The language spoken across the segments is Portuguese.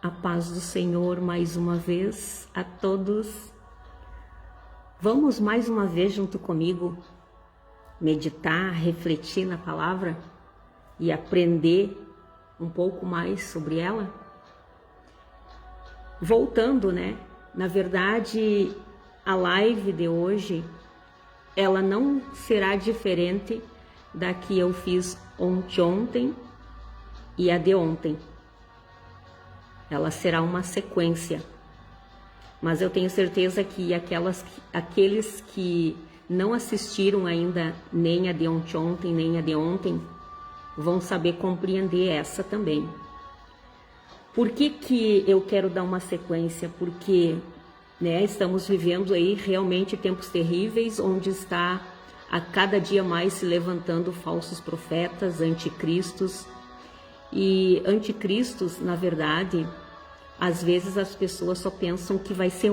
A paz do Senhor mais uma vez a todos. Vamos mais uma vez junto comigo meditar, refletir na palavra e aprender um pouco mais sobre ela? Voltando, Na verdade, a live de hoje, ela não será diferente da que eu fiz ontem e a de ontem. Ela será uma sequência, mas eu tenho certeza que aqueles que não assistiram ainda nem a de ontem, nem a de ontem, vão saber compreender essa também. Por que eu quero dar uma sequência? Porque estamos vivendo aí realmente tempos terríveis, onde está a cada dia mais se levantando falsos profetas, anticristos. E anticristos, na verdade, às vezes as pessoas só pensam que vai ser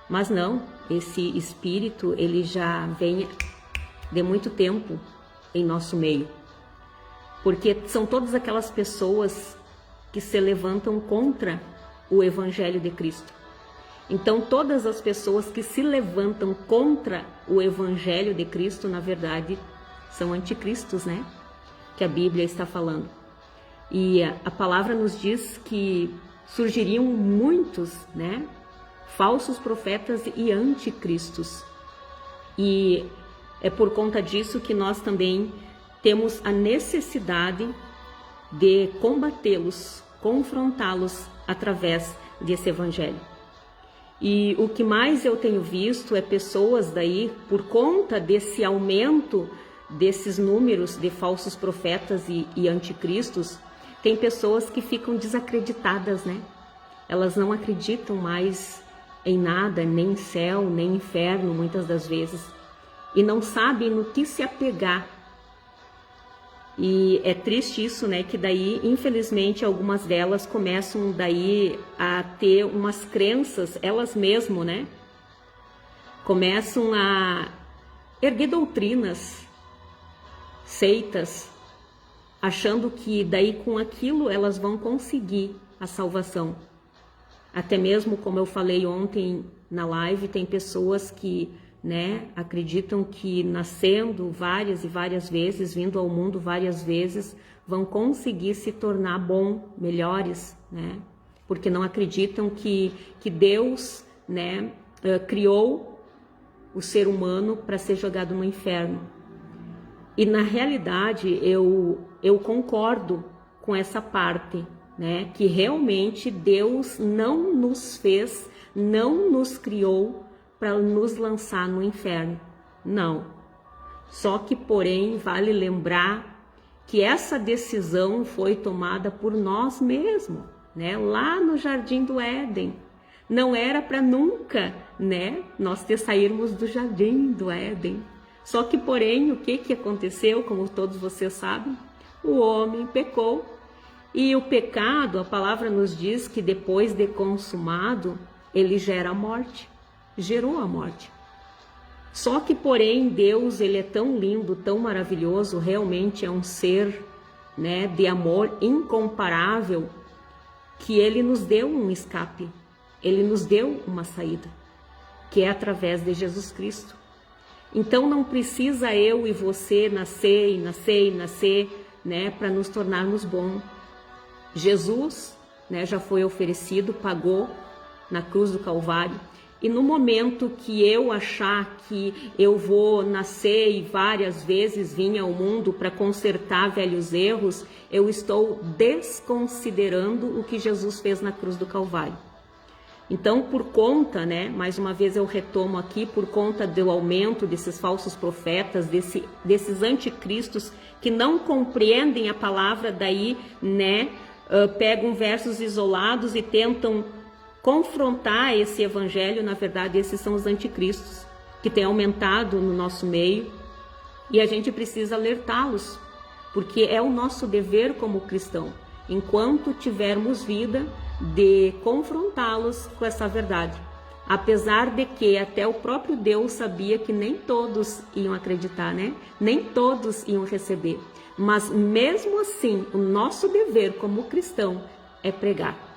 Mas não, esse espírito, ele já vem de muito tempo em nosso meio. Porque são todas aquelas pessoas que se levantam contra o Evangelho de Cristo. Então, todas as pessoas que se levantam contra o Evangelho de Cristo, na verdade, são anticristos, Que a Bíblia está falando. E a palavra nos diz que surgiriam muitos, falsos profetas e anticristos. E é por conta disso que nós também temos a necessidade de combatê-los, confrontá-los através desse evangelho. E o que mais eu tenho visto é pessoas daí, por conta desse aumento desses números de falsos profetas e anticristos, tem pessoas que ficam desacreditadas, Elas não acreditam mais em nada, nem em céu, nem em inferno, muitas das vezes, e não sabem no que se apegar. E é triste isso, que daí, infelizmente, algumas delas começam daí a ter umas crenças, elas mesmas, Começam a erguer doutrinas, seitas, achando que daí com aquilo elas vão conseguir a salvação. Até mesmo, como eu falei ontem na live, tem pessoas que acreditam que nascendo várias e várias vezes, vindo ao mundo várias vezes, vão conseguir se tornar melhores, Porque não acreditam que Deus, criou o ser humano para ser jogado no inferno. E na realidade eu concordo com essa parte, Que realmente Deus não nos fez, não nos criou para nos lançar no inferno. Não. Só que, porém, vale lembrar que essa decisão foi tomada por nós mesmos, Lá no Jardim do Éden. Não era para nunca, nós sairmos do Jardim do Éden. Só que, porém, o que aconteceu, como todos vocês sabem? O homem pecou. E o pecado, a palavra nos diz que depois de consumado, ele gera a morte. Gerou a morte. Só que, porém, Deus, ele é tão lindo, tão maravilhoso, realmente é um ser, de amor incomparável, que ele nos deu um escape. Ele nos deu uma saída, que é através de Jesus Cristo. Então não precisa eu e você nascer, para nos tornarmos bons. Jesus, já foi oferecido, pagou na cruz do Calvário. E no momento que eu achar que eu vou nascer e várias vezes vir ao mundo para consertar velhos erros, eu estou desconsiderando o que Jesus fez na cruz do Calvário. Então, por conta, mais uma vez eu retomo aqui, por conta do aumento desses falsos profetas, desses anticristos que não compreendem a palavra, daí, pegam versos isolados e tentam confrontar esse evangelho. Na verdade, esses são os anticristos que têm aumentado no nosso meio, e a gente precisa alertá-los, porque é o nosso dever como cristão, enquanto tivermos vida, de confrontá-los com essa verdade. Apesar de que até o próprio Deus sabia que nem todos iam acreditar, Nem todos iam receber. Mas mesmo assim, o nosso dever como cristão é pregar.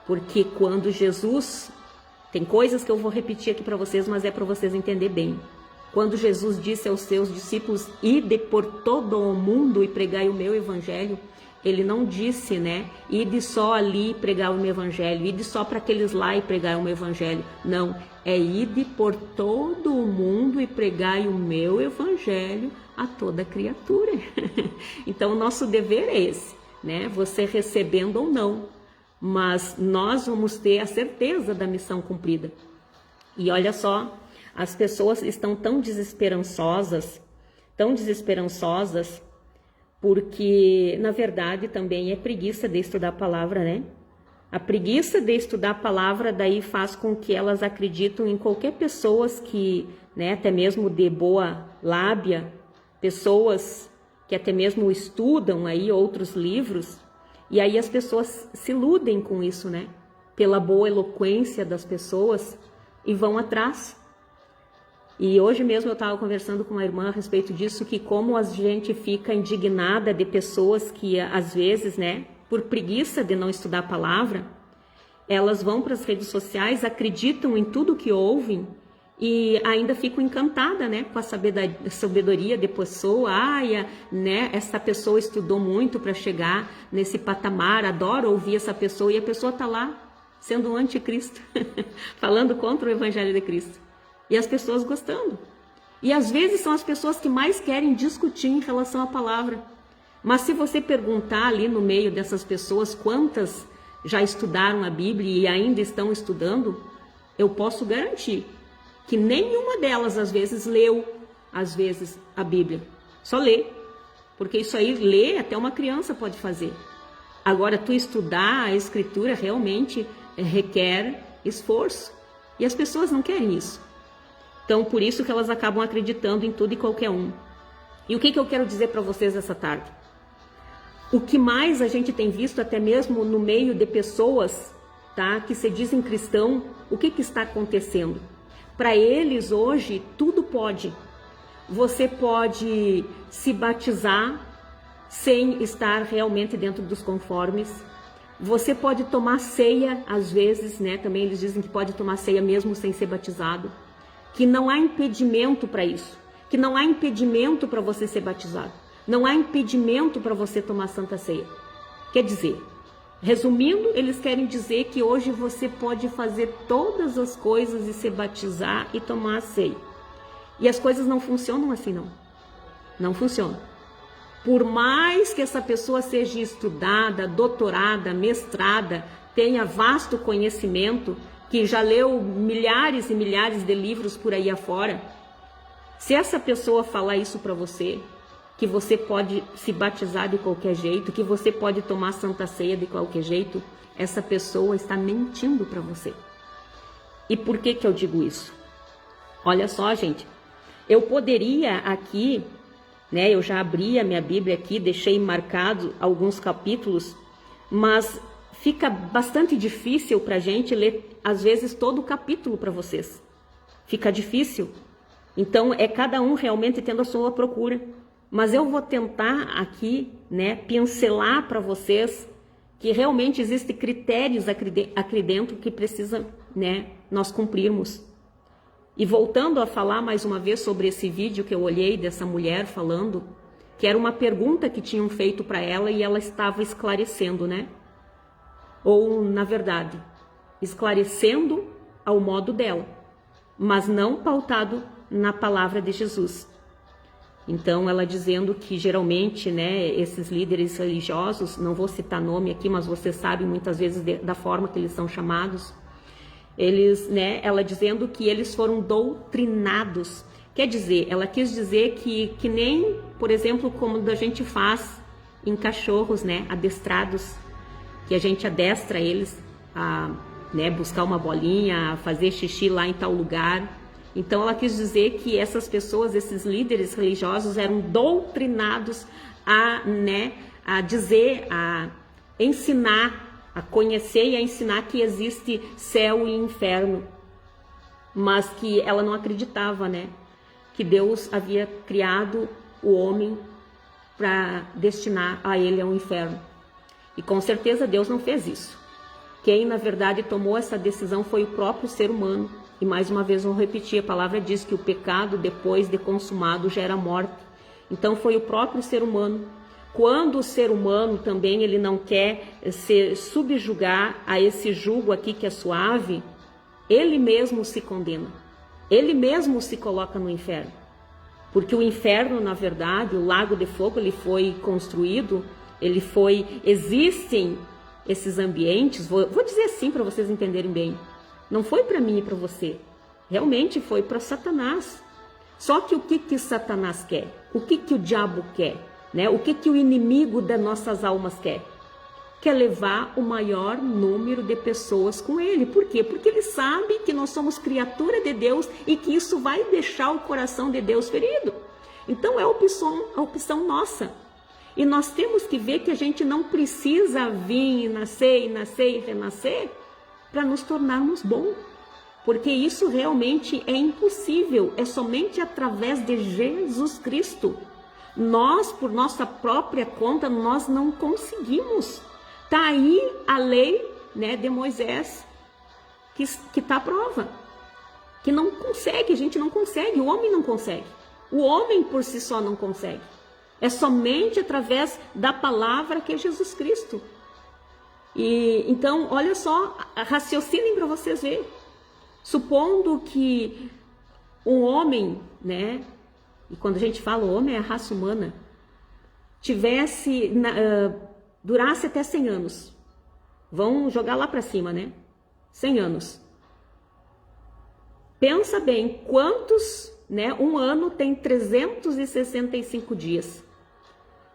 Porque quando Jesus, tem coisas que eu vou repetir aqui para vocês, mas é para vocês entenderem bem. Quando Jesus disse aos seus discípulos, ide por todo o mundo e pregai o meu evangelho, ele não disse, né, ide só ali pregar o meu evangelho, ide só para aqueles lá e pregar o meu evangelho. Não, é ide por todo o mundo e pregai o meu evangelho a toda criatura. Então, o nosso dever é esse, né, você recebendo ou não, mas nós vamos ter a certeza da missão cumprida. E olha só, as pessoas estão tão desesperançosas, porque, na verdade, também é preguiça de estudar a palavra, né? A preguiça de estudar a palavra daí faz com que elas acreditem em qualquer pessoa que, né, até mesmo de boa lábia, pessoas que até mesmo estudam aí outros livros, e aí as pessoas se iludem com isso, né? Pela boa eloquência das pessoas e vão atrás. E hoje mesmo eu estava conversando com uma irmã a respeito disso, que como a gente fica indignada de pessoas que às vezes, né, por preguiça de não estudar a palavra, elas vão para as redes sociais, acreditam em tudo que ouvem e ainda ficam encantadas, né, com a sabedoria de pessoa. Né, essa pessoa estudou muito para chegar nesse patamar, adoro ouvir essa pessoa, e a pessoa está lá sendo um anticristo, falando contra o evangelho de Cristo. E as pessoas gostando. E às vezes são as pessoas que mais querem discutir em relação à palavra. Mas se você perguntar ali no meio dessas pessoas quantas já estudaram a Bíblia e ainda estão estudando, eu posso garantir que nenhuma delas às vezes leu, às vezes, a Bíblia. Só lê. Porque isso aí, ler, até uma criança pode fazer. Agora, tu estudar a Escritura realmente requer esforço. E as pessoas não querem isso. Então, por isso que elas acabam acreditando em tudo e qualquer um. E o que eu quero dizer para vocês essa tarde? O que mais a gente tem visto, até mesmo no meio de pessoas, tá, que se dizem cristão, o que está acontecendo? Para eles hoje, tudo pode. Você pode se batizar sem estar realmente dentro dos conformes. Você pode tomar ceia, às vezes, né? Também eles dizem que pode tomar ceia mesmo sem ser batizado. Que não há impedimento para isso, que não há impedimento para você ser batizado, não há impedimento para você tomar Santa Ceia. Quer dizer, resumindo, eles querem dizer que hoje você pode fazer todas as coisas e se batizar e tomar a ceia. E as coisas não funcionam assim, não. Não funcionam. Por mais que essa pessoa seja estudada, doutorada, mestrada, tenha vasto conhecimento, que já leu milhares e milhares de livros por aí afora, se essa pessoa falar isso para você, que você pode se batizar de qualquer jeito, que você pode tomar Santa Ceia de qualquer jeito, essa pessoa está mentindo para você. E por que eu digo isso? Olha só, gente, eu poderia aqui, né, eu já abri a minha Bíblia aqui, deixei marcado alguns capítulos, mas fica bastante difícil para a gente ler, às vezes, todo o capítulo para vocês. Fica difícil. Então, é cada um realmente tendo a sua procura. Mas eu vou tentar aqui, né, pincelar para vocês que realmente existem critérios aqui dentro que precisa, né, nós cumprirmos. E voltando a falar mais uma vez sobre esse vídeo que eu olhei dessa mulher falando, que era uma pergunta que tinham feito para ela e ela estava esclarecendo, né? Ou, na verdade, esclarecendo ao modo dela, mas não pautado na palavra de Jesus. Então, ela dizendo que geralmente, né, esses líderes religiosos, não vou citar nome aqui, mas você sabe muitas vezes da forma que eles são chamados, eles, né, ela dizendo que eles foram doutrinados. Quer dizer, ela quis dizer que nem, por exemplo, como a gente faz em cachorros, né, adestrados, que a gente adestra eles a, né, buscar uma bolinha, a fazer xixi lá em tal lugar. Então ela quis dizer que essas pessoas, esses líderes religiosos eram doutrinados a, né, a dizer, a ensinar, a conhecer e a ensinar que existe céu e inferno. Mas que ela não acreditava, né, que Deus havia criado o homem para destinar a ele ao inferno. E com certeza Deus não fez isso. Quem, na verdade, tomou essa decisão foi o próprio ser humano. E mais uma vez eu vou repetir, a palavra diz que o pecado, depois de consumado, gera morte. Então foi o próprio ser humano. Quando o ser humano também ele não quer se subjugar a esse jugo aqui que é suave, ele mesmo se condena. Ele mesmo se coloca no inferno. Porque o inferno, na verdade, o lago de fogo, ele foi construído, existem esses ambientes, vou dizer assim para vocês entenderem bem, não foi para mim e para você, realmente foi para Satanás. Só que o que Satanás quer? O que o diabo quer? Né? O que o inimigo das nossas almas quer? Quer levar o maior número de pessoas com ele. Por quê? Porque ele sabe que nós somos criatura de Deus e que isso vai deixar o coração de Deus ferido. Então é a opção nossa. E nós temos que ver que a gente não precisa vir e nascer e renascer para nos tornarmos bons. Porque isso realmente é impossível. É somente através de Jesus Cristo. Nós, por nossa própria conta, nós não conseguimos. Está aí a lei, né, de Moisés, que está à prova. Que não consegue, a gente não consegue, o homem não consegue. O homem por si só não consegue. É somente através da palavra que é Jesus Cristo. E então, olha só, raciocinem para vocês verem. Supondo que um homem, né, e quando a gente fala o homem é a raça humana, durasse até 100 anos. Vão jogar lá para cima, né? 100 anos. Pensa bem, quantos, né? Um ano tem 365 dias.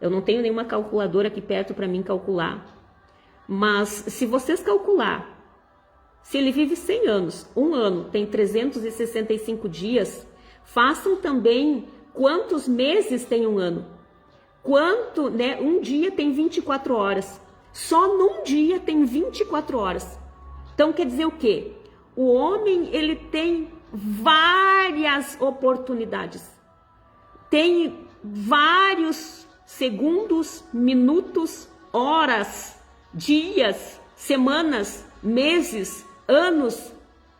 Eu não tenho nenhuma calculadora aqui perto para mim calcular. Mas se vocês calcular, se ele vive 100 anos, um ano tem 365 dias, façam também quantos meses tem um ano. Quanto, né? Um dia tem 24 horas. Só num dia tem 24 horas. Então quer dizer o quê? O homem, ele tem várias oportunidades. Tem vários segundos, minutos, horas, dias, semanas, meses, anos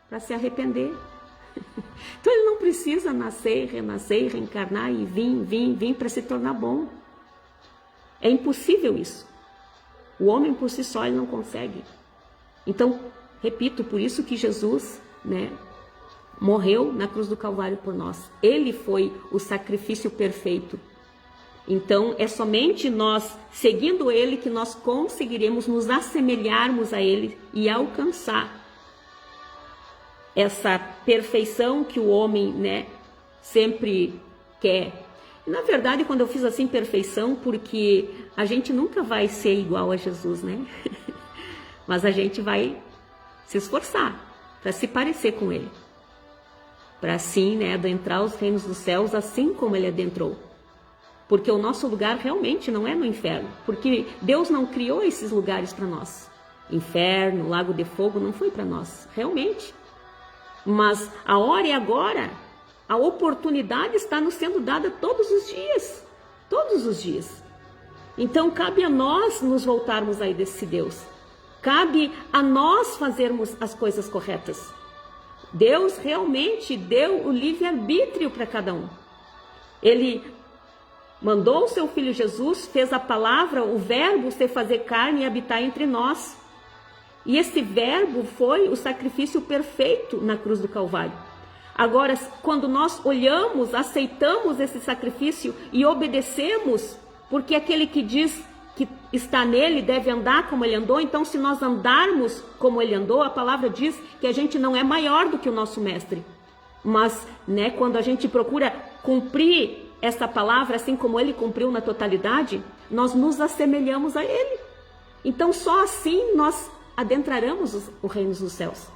para se arrepender. Então ele não precisa nascer, renascer, reencarnar e vir para se tornar bom. É impossível isso. O homem por si só ele não consegue. Então, repito, por isso que Jesus, né, morreu na cruz do Calvário por nós. Ele foi o sacrifício perfeito. Então, é somente nós, seguindo ele, que nós conseguiremos nos assemelharmos a ele e alcançar essa perfeição que o homem, né, sempre quer. Na verdade, quando eu fiz assim, perfeição, porque a gente nunca vai ser igual a Jesus, né? Mas a gente vai se esforçar para se parecer com ele. Para assim, né, adentrar os reinos dos céus assim como ele adentrou. Porque o nosso lugar realmente não é no inferno. Porque Deus não criou esses lugares para nós. Inferno, lago de fogo, não foi para nós, realmente. Mas a hora é agora. A oportunidade está nos sendo dada todos os dias. Todos os dias. Então cabe a nós nos voltarmos aí desse Deus. Cabe a nós fazermos as coisas corretas. Deus realmente deu o livre-arbítrio para cada um. Ele mandou o seu Filho Jesus, fez a palavra, o verbo se fazer carne e habitar entre nós. E esse verbo foi o sacrifício perfeito na cruz do Calvário. Agora, quando nós olhamos, aceitamos esse sacrifício e obedecemos, porque aquele que diz que está nele deve andar como ele andou, então se nós andarmos como ele andou, a palavra diz que a gente não é maior do que o nosso mestre. Mas, né, quando a gente procura cumprir essa palavra, assim como ele cumpriu na totalidade, nós nos assemelhamos a ele. Então só assim nós adentraremos os reinos dos céus.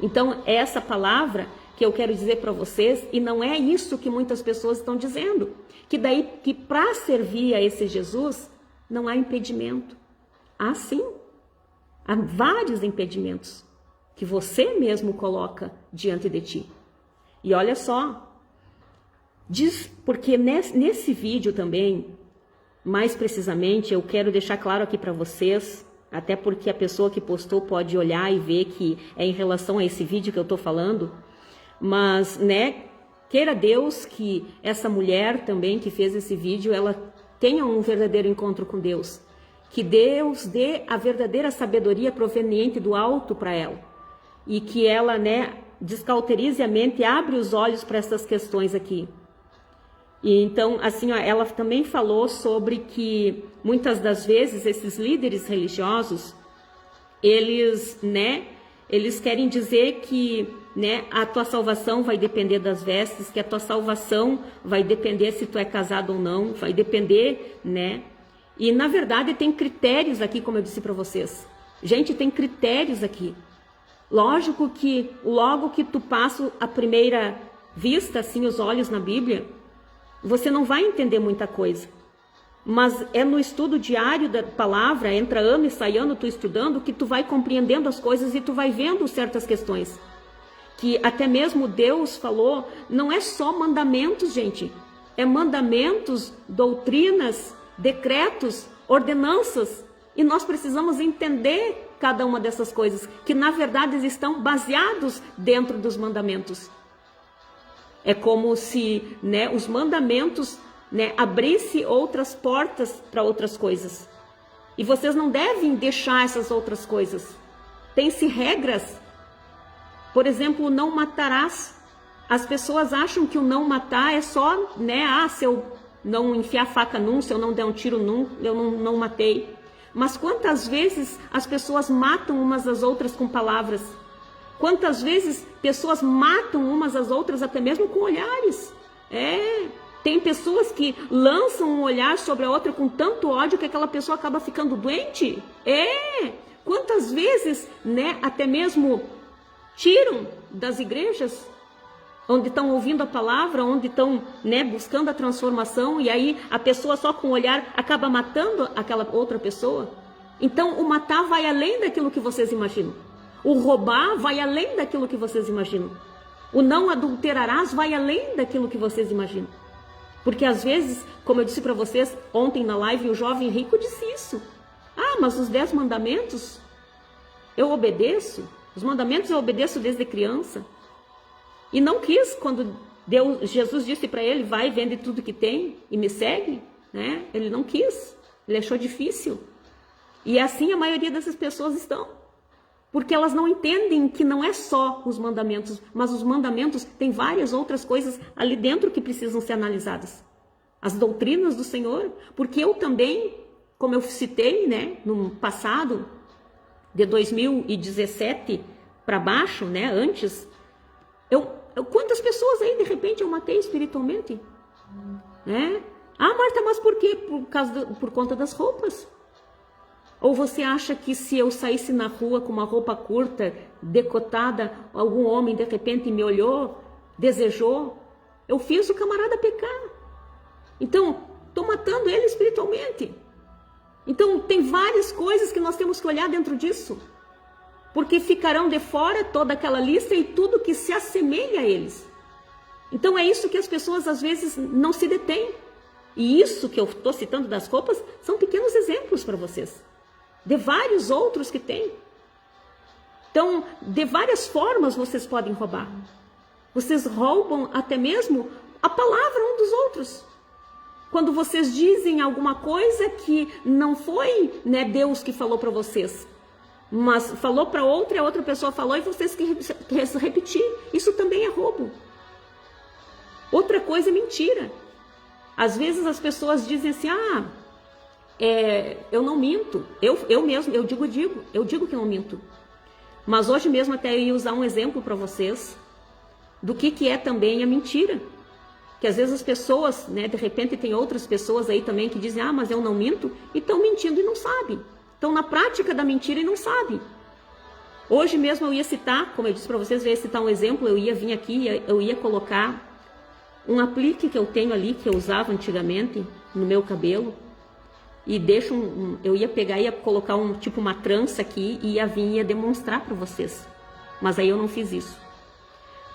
Então é essa palavra que eu quero dizer para vocês, e não é isso que muitas pessoas estão dizendo, que para servir a esse Jesus não há impedimento. Há sim, há vários impedimentos que você mesmo coloca diante de ti. E olha só, diz, porque nesse vídeo também, mais precisamente, eu quero deixar claro aqui para vocês até porque a pessoa que postou pode olhar e ver que é em relação a esse vídeo que eu estou falando, mas, né, queira Deus que essa mulher também que fez esse vídeo, ela tenha um verdadeiro encontro com Deus, que Deus dê a verdadeira sabedoria proveniente do alto para ela, e que ela, né, descauterize a mente e abre os olhos para essas questões aqui. E então, assim, ó, ela também falou sobre que muitas das vezes esses líderes religiosos, eles querem dizer que, né, a tua salvação vai depender das vestes, que a tua salvação vai depender se tu é casado ou não, vai depender, né? E na verdade tem critérios aqui, como eu disse para vocês. Gente, tem critérios aqui. Lógico que logo que tu passa a primeira vista, assim, os olhos na Bíblia, você não vai entender muita coisa. Mas é no estudo diário da palavra, entra ano e sai ano tu estudando, que tu vai compreendendo as coisas e tu vai vendo certas questões. Que até mesmo Deus falou, não é só mandamentos, gente. É mandamentos, doutrinas, decretos, ordenanças. E nós precisamos entender cada uma dessas coisas, que na verdade estão baseados dentro dos mandamentos. É como se, né, os mandamentos, né, abrissem outras portas para outras coisas. E vocês não devem deixar essas outras coisas. Tem-se regras. Por exemplo, não matarás. As pessoas acham que o não matar é só, né, se eu não enfiar a faca num, se eu não der um tiro num, eu não matei. Mas quantas vezes as pessoas matam umas às outras com palavras? Quantas vezes pessoas matam umas às outras até mesmo com olhares? Tem pessoas que lançam um olhar sobre a outra com tanto ódio que aquela pessoa acaba ficando doente. Quantas vezes, né, até mesmo tiram das igrejas, onde estão ouvindo a palavra, onde estão, né, buscando a transformação, e aí a pessoa só com o olhar acaba matando aquela outra pessoa. Então o matar vai além daquilo que vocês imaginam. O roubar vai além daquilo que vocês imaginam. O não adulterarás vai além daquilo que vocês imaginam. Porque às vezes, como eu disse para vocês ontem na live, o jovem rico disse isso. Mas os 10 mandamentos eu obedeço. Os mandamentos eu obedeço desde criança. E não quis, quando Jesus disse para ele, vai, vende tudo que tem e me segue, né? Ele não quis, ele achou difícil. E assim a maioria dessas pessoas estão. Porque elas não entendem que não é só os mandamentos, mas os mandamentos têm várias outras coisas ali dentro que precisam ser analisadas. As doutrinas do Senhor, porque eu também, como eu citei, né, no passado, de 2017 para baixo, né, antes, quantas pessoas aí de repente eu matei espiritualmente? Né? Marta, mas por quê? Por conta das roupas. Ou você acha que se eu saísse na rua com uma roupa curta, decotada, algum homem de repente me olhou, desejou, eu fiz o camarada pecar. Então, estou matando ele espiritualmente. Então, tem várias coisas que nós temos que olhar dentro disso. Porque ficarão de fora toda aquela lista e tudo que se assemelha a eles. Então, é isso que as pessoas às vezes não se detêm. E isso que eu estou citando das roupas são pequenos exemplos para vocês. De vários outros que tem. Então, de várias formas vocês podem roubar. Vocês roubam até mesmo a palavra um dos outros. Quando vocês dizem alguma coisa que não foi, né, Deus que falou para vocês, mas falou para outra e a outra pessoa falou e vocês que repetir. Isso também é roubo. Outra coisa é mentira. Às vezes as pessoas dizem assim, eu não minto, eu mesmo, eu digo que não minto. Mas hoje mesmo até eu ia usar um exemplo para vocês do que é também a mentira. Que às vezes as pessoas, né, de repente tem outras pessoas aí também que dizem, mas eu não minto, e estão mentindo e não sabem. Estão na prática da mentira e não sabem. Hoje mesmo eu ia citar, como eu disse para vocês, eu ia citar um exemplo, eu ia vir aqui, eu ia colocar um aplique que eu tenho ali, que eu usava antigamente no meu cabelo, e eu ia pegar e ia colocar uma trança aqui e ia demonstrar para vocês. Mas aí eu não fiz isso.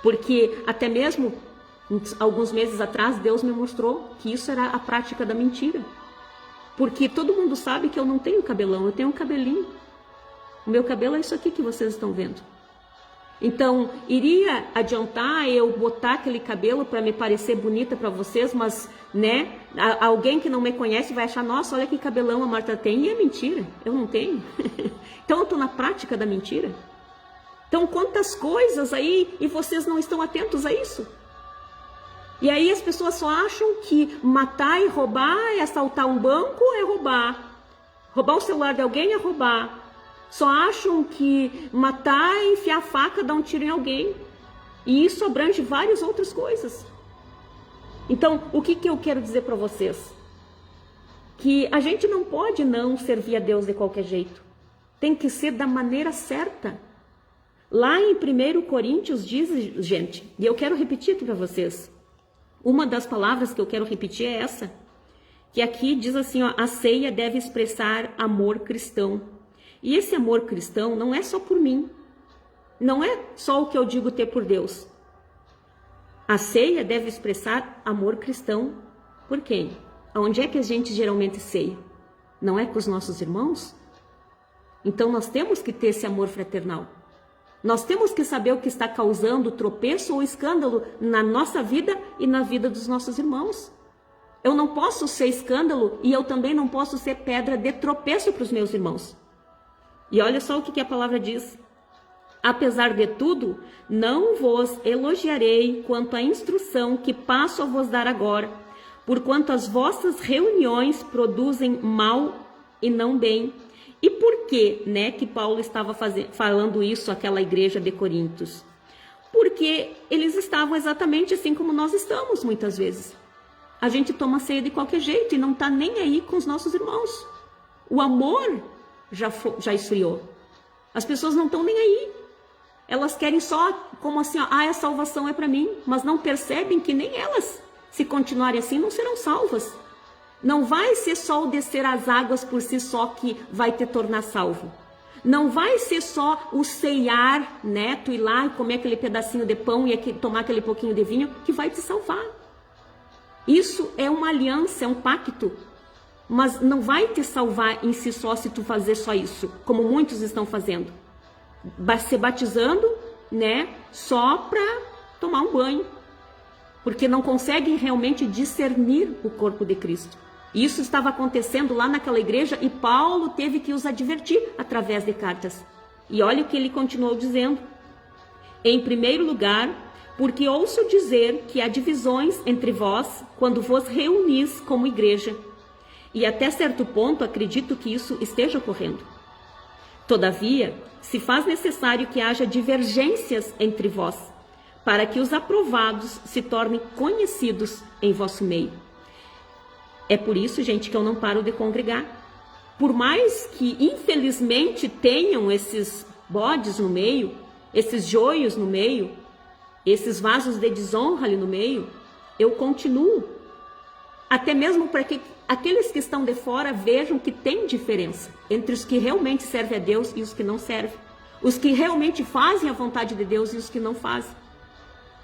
Porque até mesmo alguns meses atrás Deus me mostrou que isso era a prática da mentira. Porque todo mundo sabe que eu não tenho cabelão, eu tenho um cabelinho. O meu cabelo é isso aqui que vocês estão vendo. Então, iria adiantar eu botar aquele cabelo para me parecer bonita para vocês, mas, né, alguém que não me conhece vai achar, nossa, olha que cabelão a Marta tem, e é mentira, eu não tenho. Então, eu estou na prática da mentira. Então, quantas coisas aí, e vocês não estão atentos a isso? E aí as pessoas só acham que matar e roubar, é assaltar um banco, é roubar. Roubar o celular de alguém é roubar. Só acham que matar é enfiar a faca, dar um tiro em alguém. E isso abrange várias outras coisas. Então, o que eu quero dizer para vocês? Que a gente não pode não servir a Deus de qualquer jeito. Tem que ser da maneira certa. Lá em 1 Coríntios diz, gente, e eu quero repetir aqui para vocês. Uma das palavras que eu quero repetir é essa. Que aqui diz assim, ó, a ceia deve expressar amor cristão. E esse amor cristão não é só por mim. Não é só o que eu digo ter por Deus. A ceia deve expressar amor cristão. Por quem? Aonde é que a gente geralmente ceia? Não é com os nossos irmãos? Então nós temos que ter esse amor fraternal. Nós temos que saber o que está causando tropeço ou escândalo na nossa vida e na vida dos nossos irmãos. Eu não posso ser escândalo e eu também não posso ser pedra de tropeço para os meus irmãos. E olha só o que a palavra diz. Apesar de tudo, não vos elogiarei quanto à instrução que passo a vos dar agora, porquanto as vossas reuniões produzem mal e não bem. E por que, né, que Paulo estava falando isso àquela igreja de Coríntios? Porque eles estavam exatamente assim como nós estamos muitas vezes. A gente toma ceia de qualquer jeito e não está nem aí com os nossos irmãos. O amor já esfriou. As pessoas não estão nem aí. Elas querem só, como assim, ó, a salvação é para mim, mas não percebem que nem elas, se continuarem assim, não serão salvas. Não vai ser só o descer as águas por si só que vai te tornar salvo. Não vai ser só o ceiar, né, tu ir lá e comer aquele pedacinho de pão e tomar aquele pouquinho de vinho que vai te salvar. Isso é uma aliança, é um pacto. Mas não vai te salvar em si só se tu fazer só isso, como muitos estão fazendo. Vai se batizando, né, só para tomar um banho. Porque não conseguem realmente discernir o corpo de Cristo. Isso estava acontecendo lá naquela igreja e Paulo teve que os advertir através de cartas. E olha o que ele continuou dizendo. Em primeiro lugar, porque ouço dizer que há divisões entre vós quando vos reunis como igreja. E até certo ponto acredito que isso esteja ocorrendo. Todavia, se faz necessário que haja divergências entre vós, para que os aprovados se tornem conhecidos em vosso meio. É por isso, gente, que eu não paro de congregar. Por mais que, infelizmente, tenham esses bodes no meio, esses joios no meio, esses vasos de desonra ali no meio, eu continuo. Até mesmo para que aqueles que estão de fora vejam que tem diferença entre os que realmente servem a Deus e os que não servem. Os que realmente fazem a vontade de Deus e os que não fazem.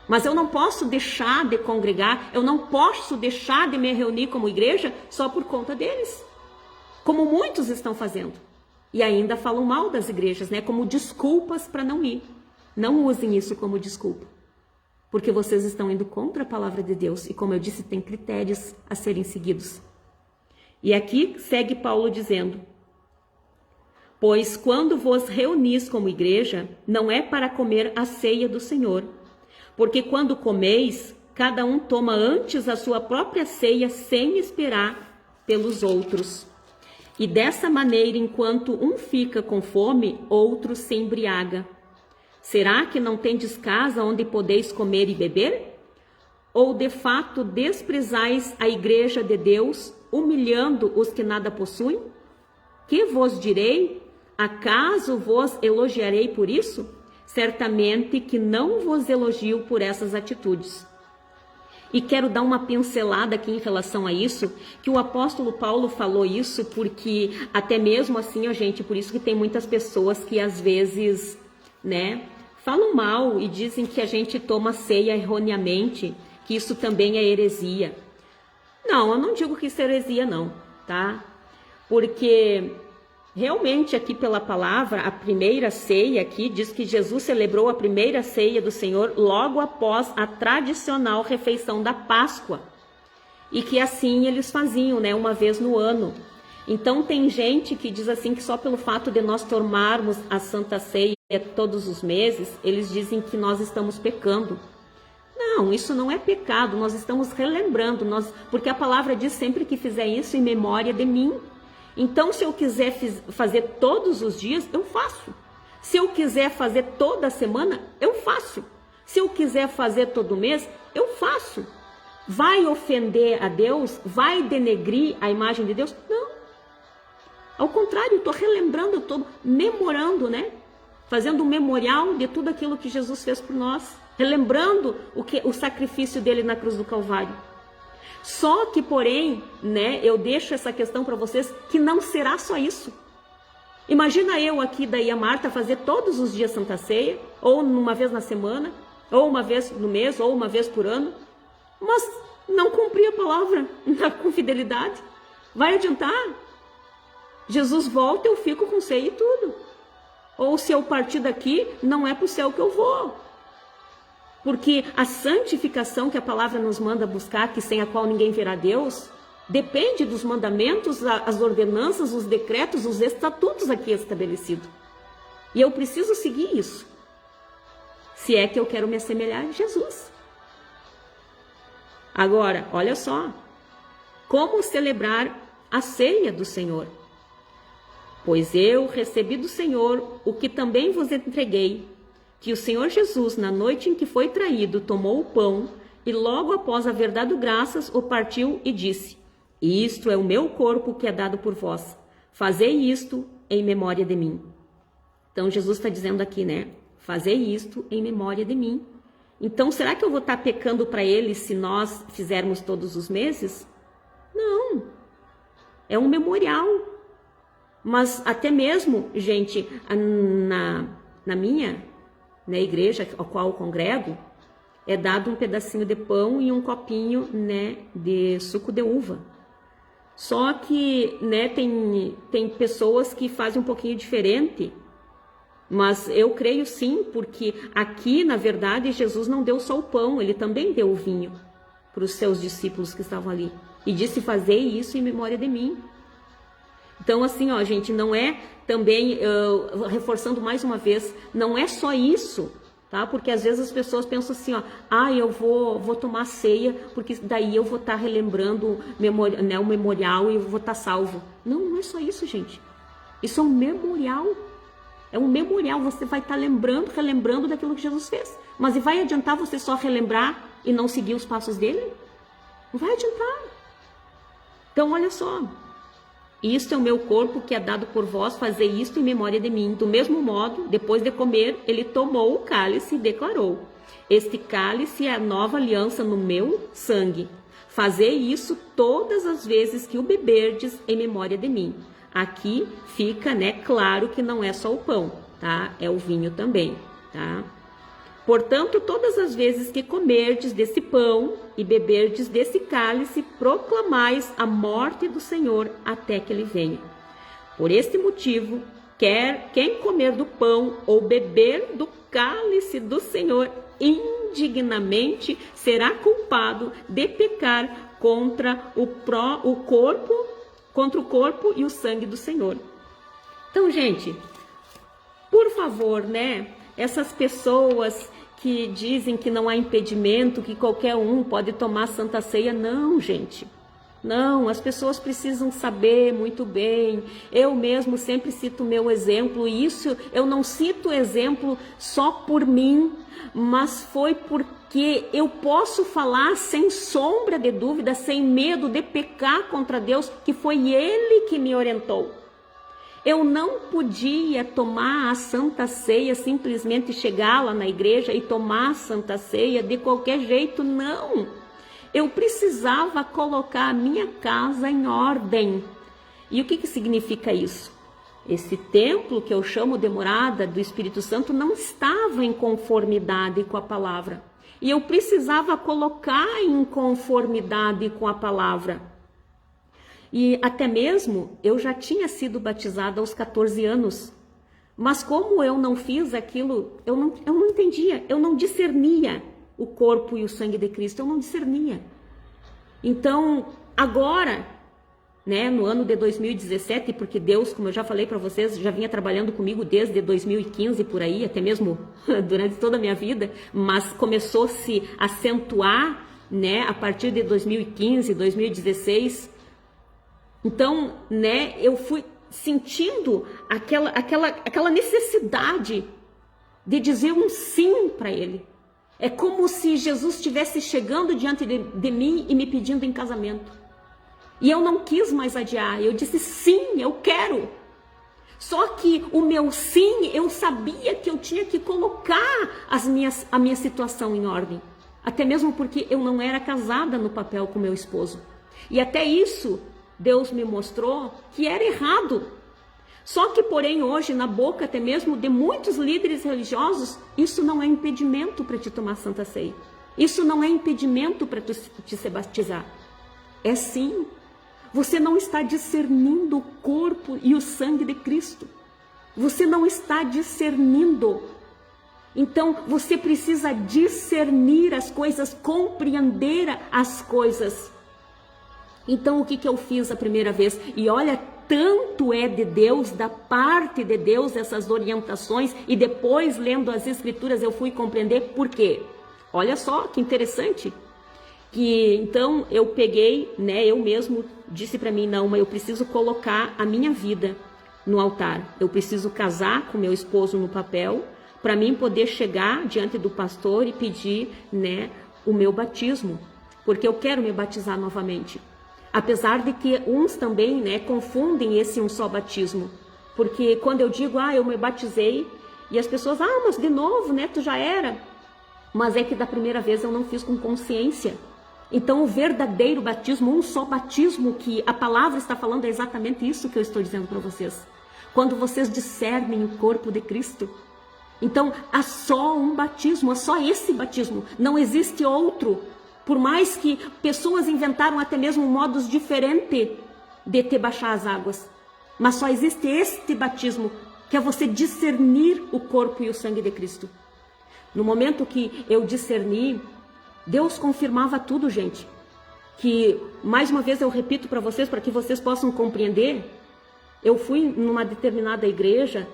Mas eu não posso deixar de congregar, eu não posso deixar de me reunir como igreja só por conta deles. Como muitos estão fazendo. E ainda falam mal das igrejas, né? Como desculpas para não ir. Não usem isso como desculpa. Porque vocês estão indo contra a palavra de Deus. E como eu disse, tem critérios a serem seguidos. E aqui segue Paulo dizendo: pois quando vos reunis como igreja, não é para comer a ceia do Senhor. Porque quando comeis, cada um toma antes a sua própria ceia sem esperar pelos outros. E dessa maneira, enquanto um fica com fome, outro se embriaga. Será que não tendes casa onde podeis comer e beber? Ou de fato desprezais a igreja de Deus, humilhando os que nada possuem? Que vos direi? Acaso vos elogiarei por isso? Certamente que não vos elogio por essas atitudes. E quero dar uma pincelada aqui em relação a isso, que o apóstolo Paulo falou isso porque até mesmo assim, ó, gente, por isso que tem muitas pessoas que às vezes, né, falam mal e dizem que a gente toma ceia erroneamente, que isso também é heresia. Não, eu não digo que isso é heresia não, tá? Porque realmente aqui pela palavra, a primeira ceia aqui diz que Jesus celebrou a primeira ceia do Senhor logo após a tradicional refeição da Páscoa. E que assim eles faziam, né, uma vez no ano. Então tem gente que diz assim que só pelo fato de nós tomarmos a Santa Ceia todos os meses, eles dizem que nós estamos pecando. Não, isso não é pecado, nós estamos relembrando, porque a palavra diz sempre que fizer isso em memória de mim. Então, se eu quiser fazer todos os dias, eu faço. Se eu quiser fazer toda semana, eu faço. Se eu quiser fazer todo mês, eu faço. Vai ofender a Deus? Vai denegrir a imagem de Deus? Não. Ao contrário, eu estou relembrando, eu estou memorando, né? Fazendo um memorial de tudo aquilo que Jesus fez por nós. Relembrando o sacrifício dele na cruz do Calvário. Só que, porém, né, eu deixo essa questão para vocês que não será só isso. Imagina eu aqui, daí a Marta, fazer todos os dias Santa Ceia, ou uma vez na semana, ou uma vez no mês, ou uma vez por ano, mas não cumprir a palavra com fidelidade. Vai adiantar? Jesus volta, eu fico com ceia e tudo. Ou se eu partir daqui, não é para o céu que eu vou. Porque a santificação que a palavra nos manda buscar, que sem a qual ninguém verá Deus, depende dos mandamentos, as ordenanças, os decretos, os estatutos aqui estabelecidos. E eu preciso seguir isso, se é que eu quero me assemelhar a Jesus. Agora, olha só, como celebrar a ceia do Senhor? Pois eu recebi do Senhor o que também vos entreguei, que o Senhor Jesus, na noite em que foi traído, tomou o pão e logo após haver dado graças, o partiu e disse: isto é o meu corpo que é dado por vós. Fazei isto em memória de mim. Então Jesus está dizendo aqui, né? Fazei isto em memória de mim. Então será que eu vou estar pecando para ele se nós fizermos todos os meses? Não. É um memorial. Mas até mesmo, gente, na minha... na igreja a qual eu congrego, é dado um pedacinho de pão e um copinho, né, de suco de uva. Só que, né, tem pessoas que fazem um pouquinho diferente, mas eu creio sim, porque aqui, na verdade, Jesus não deu só o pão, ele também deu o vinho para os seus discípulos que estavam ali. E disse: fazei isso em memória de mim. Então, assim, ó, gente, não é também, reforçando mais uma vez, não é só isso, tá? Porque às vezes as pessoas pensam assim, ó, eu vou tomar ceia, porque daí eu vou estar relembrando né, o memorial e eu vou estar salvo. Não, não é só isso, gente. Isso é um memorial. É um memorial, você vai estar relembrando daquilo que Jesus fez. Mas e vai adiantar você só relembrar e não seguir os passos dele? Não vai adiantar. Então, olha só. Isto é o meu corpo que é dado por vós, fazei isto em memória de mim. Do mesmo modo, depois de comer, ele tomou o cálice e declarou: este cálice é a nova aliança no meu sangue. Fazei isso todas as vezes que o beberdes em memória de mim. Aqui fica, né, claro que não é só o pão, tá? É o vinho também, tá? Portanto, todas as vezes que comerdes desse pão e beberdes desse cálice, proclamais a morte do Senhor até que ele venha. Por este motivo, quem comer do pão ou beber do cálice do Senhor indignamente será culpado de pecar contra o corpo e o sangue do Senhor. Então, gente, por favor, né? Essas pessoas que dizem que não há impedimento, que qualquer um pode tomar Santa Ceia, não, gente. Não, as pessoas precisam saber muito bem. Eu mesmo sempre cito o meu exemplo, e isso eu não cito exemplo só por mim, mas foi porque eu posso falar sem sombra de dúvida, sem medo de pecar contra Deus, que foi Ele que me orientou. Eu não podia tomar a Santa Ceia, simplesmente chegar lá na igreja e tomar a Santa Ceia de qualquer jeito, não. Eu precisava colocar a minha casa em ordem. E o que significa isso? Esse templo que eu chamo de morada do Espírito Santo não estava em conformidade com a palavra. E eu precisava colocar em conformidade com a palavra. E até mesmo eu já tinha sido batizada aos 14 anos. Mas como eu não fiz aquilo, eu não entendia, eu não discernia o corpo e o sangue de Cristo, eu não discernia. Então, agora, né, no ano de 2017, porque Deus, como eu já falei para vocês, já vinha trabalhando comigo desde 2015 por aí, até mesmo durante toda a minha vida, mas começou a se acentuar, né, a partir de 2015, 2016. Então, né, eu fui sentindo aquela necessidade de dizer um sim para Ele. É como se Jesus estivesse chegando diante de mim e me pedindo em casamento. E eu não quis mais adiar, eu disse sim, eu quero. Só que o meu sim, eu sabia que eu tinha que colocar a minha situação em ordem. Até mesmo porque eu não era casada no papel com meu esposo. E até isso, Deus me mostrou que era errado. Só que, porém, hoje, na boca até mesmo de muitos líderes religiosos, isso não é impedimento para te tomar Santa Ceia. Isso não é impedimento para te se batizar. É sim. Você não está discernindo o corpo e o sangue de Cristo. Você não está discernindo. Então, você precisa discernir as coisas, compreender as coisas. Então, o que eu fiz a primeira vez? E olha, tanto é de Deus, da parte de Deus, essas orientações, e depois, lendo as Escrituras, eu fui compreender por quê. Olha só que interessante. Que então eu peguei, né, eu mesmo disse para mim, não, mas eu preciso colocar a minha vida no altar. Eu preciso casar com meu esposo no papel, para mim poder chegar diante do pastor e pedir, né, o meu batismo, porque eu quero me batizar novamente. Apesar de que uns também, né, confundem esse um só batismo, porque quando eu digo, eu me batizei, e as pessoas, mas de novo, né, tu já era, mas é que da primeira vez eu não fiz com consciência. Então o verdadeiro batismo, um só batismo, que a palavra está falando, é exatamente isso que eu estou dizendo para vocês. Quando vocês discernem o corpo de Cristo. Então há só um batismo, há só esse batismo, não existe outro. Por mais que pessoas inventaram até mesmo modos diferentes de te baixar as águas. Mas só existe este batismo, que é você discernir o corpo e o sangue de Cristo. No momento que eu discerni, Deus confirmava tudo, gente. Que, mais uma vez eu repito para vocês, para que vocês possam compreender, eu fui numa determinada igreja,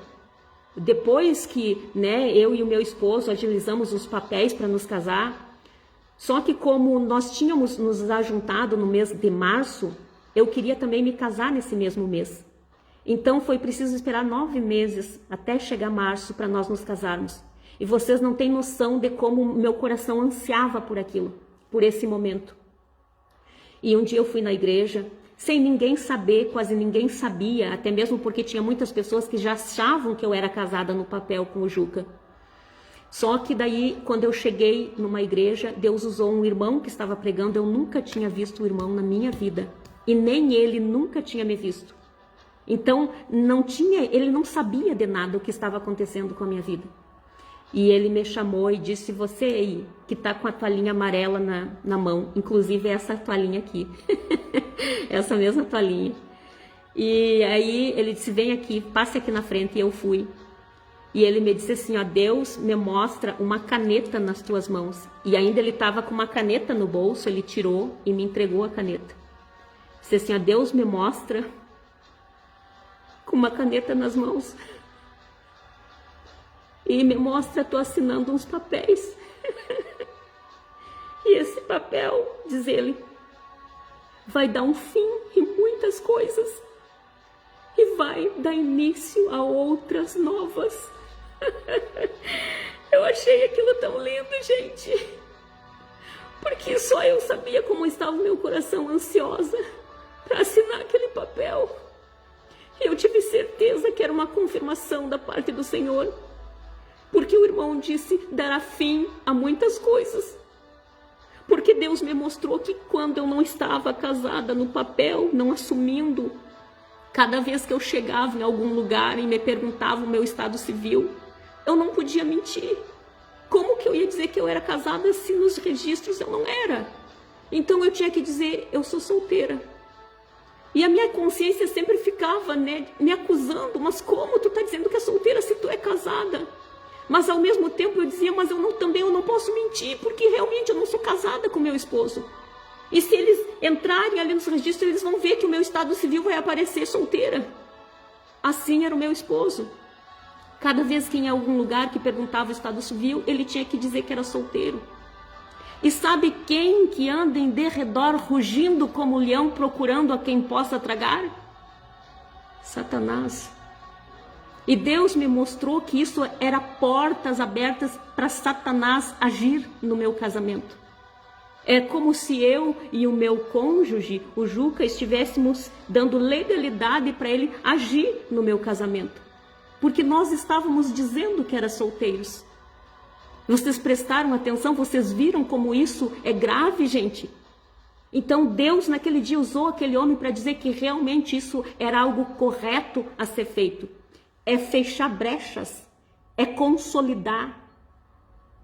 depois que, né, eu e o meu esposo agilizamos os papéis para nos casar, só que como nós tínhamos nos ajuntado no mês de março, eu queria também me casar nesse mesmo mês. Então foi preciso esperar 9 meses até chegar março para nós nos casarmos. E vocês não têm noção de como meu coração ansiava por aquilo, por esse momento. E um dia eu fui na igreja, sem ninguém saber, quase ninguém sabia, até mesmo porque tinha muitas pessoas que já achavam que eu era casada no papel com o Juca. Só que daí, quando eu cheguei numa igreja, Deus usou um irmão que estava pregando, eu nunca tinha visto o irmão na minha vida. E nem ele nunca tinha me visto. Então, ele não sabia de nada o que estava acontecendo com a minha vida. E ele me chamou e disse, você aí, que está com a toalhinha amarela na mão, inclusive essa toalhinha aqui, essa mesma toalhinha. E aí ele disse, vem aqui, passe aqui na frente, e eu fui. E ele me disse assim, Deus me mostra uma caneta nas tuas mãos. E ainda ele estava com uma caneta no bolso, ele tirou e me entregou a caneta. Disse assim, Deus me mostra com uma caneta nas mãos. E me mostra, estou assinando uns papéis. E esse papel, diz ele, vai dar um fim em muitas coisas. E vai dar início a outras novas. Eu achei aquilo tão lindo, gente. Porque só eu sabia como estava o meu coração ansiosa para assinar aquele papel. E eu tive certeza que era uma confirmação da parte do Senhor. Porque o irmão disse, dará fim a muitas coisas. Porque Deus me mostrou que quando eu não estava casada no papel, não assumindo, cada vez que eu chegava em algum lugar e me perguntava o meu estado civil, eu não podia mentir. Como que eu ia dizer que eu era casada se nos registros eu não era? Então eu tinha que dizer, eu sou solteira. E a minha consciência sempre ficava, né, me acusando, mas como tu está dizendo que é solteira se tu é casada? Mas ao mesmo tempo eu dizia, mas também eu não posso mentir, porque realmente eu não sou casada com meu esposo. E se eles entrarem ali nos registros, eles vão ver que o meu estado civil vai aparecer solteira. Assim era o meu esposo. Cada vez que em algum lugar que perguntava o estado civil, ele tinha que dizer que era solteiro. E sabe quem que anda em derredor rugindo como leão procurando a quem possa tragar? Satanás. E Deus me mostrou que isso era portas abertas para Satanás agir no meu casamento. É como se eu e o meu cônjuge, o Juca, estivéssemos dando legalidade para ele agir no meu casamento. Porque nós estávamos dizendo que eram solteiros. Vocês prestaram atenção? Vocês viram como isso é grave, gente? Então Deus naquele dia usou aquele homem para dizer que realmente isso era algo correto a ser feito. É fechar brechas, é consolidar.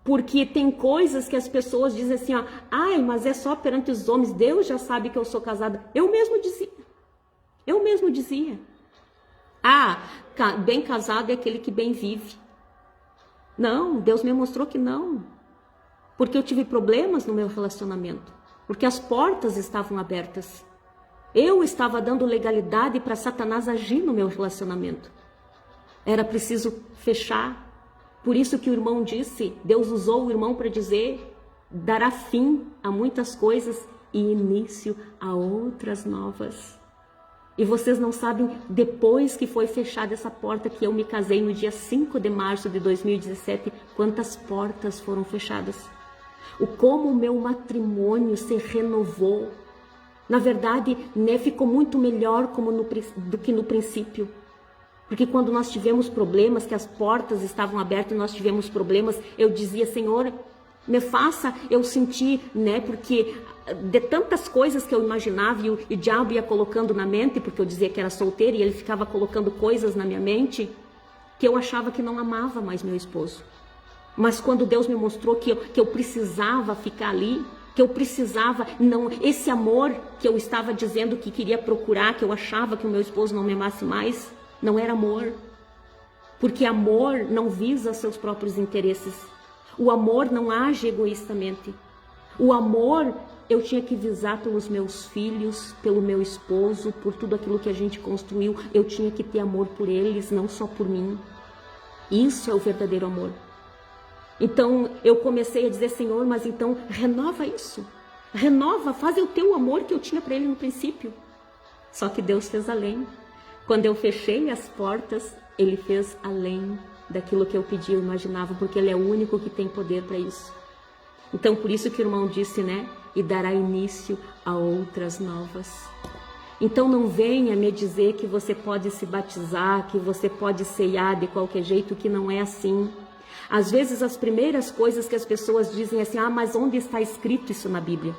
Porque tem coisas que as pessoas dizem assim, ó, ai, mas é só perante os homens, Deus já sabe que eu sou casada. Eu mesmo dizia. Ah, bem casado é aquele que bem vive. Não, Deus me mostrou que não. Porque eu tive problemas no meu relacionamento. Porque as portas estavam abertas. Eu estava dando legalidade para Satanás agir no meu relacionamento. Era preciso fechar. Por isso que o irmão disse, Deus usou o irmão para dizer, dará fim a muitas coisas e início a outras novas. E vocês não sabem, depois que foi fechada essa porta, que eu me casei no dia 5 de março de 2017, quantas portas foram fechadas. Como o meu matrimônio se renovou. Na verdade, né, ficou muito melhor do que no princípio. Porque quando nós tivemos problemas, que as portas estavam abertas, nós tivemos problemas, eu dizia, Senhor, me faça eu sentir, né, porque de tantas coisas que eu imaginava e o diabo ia colocando na mente, porque eu dizia que era solteira e ele ficava colocando coisas na minha mente, que eu achava que não amava mais meu esposo. Mas quando Deus me mostrou que eu precisava ficar ali, que eu precisava, não, esse amor que eu estava dizendo que queria procurar, que eu achava que o meu esposo não me amasse mais, não era amor. Porque amor não visa seus próprios interesses. O amor não age egoístamente. O amor eu tinha que visar pelos meus filhos, pelo meu esposo, por tudo aquilo que a gente construiu. Eu tinha que ter amor por eles, não só por mim. Isso é o verdadeiro amor. Então eu comecei a dizer, Senhor, mas então renova isso. Renova, faz o teu amor que eu tinha para ele no princípio. Só que Deus fez além. Quando eu fechei as portas, Ele fez além daquilo que eu pedia, eu imaginava, porque Ele é o único que tem poder para isso. Então, por isso que o irmão disse, né? E dará início a outras novas. Então, não venha me dizer que você pode se batizar, que você pode ceiar de qualquer jeito, que não é assim. Às vezes, as primeiras coisas que as pessoas dizem é assim, ah, mas onde está escrito isso na Bíblia?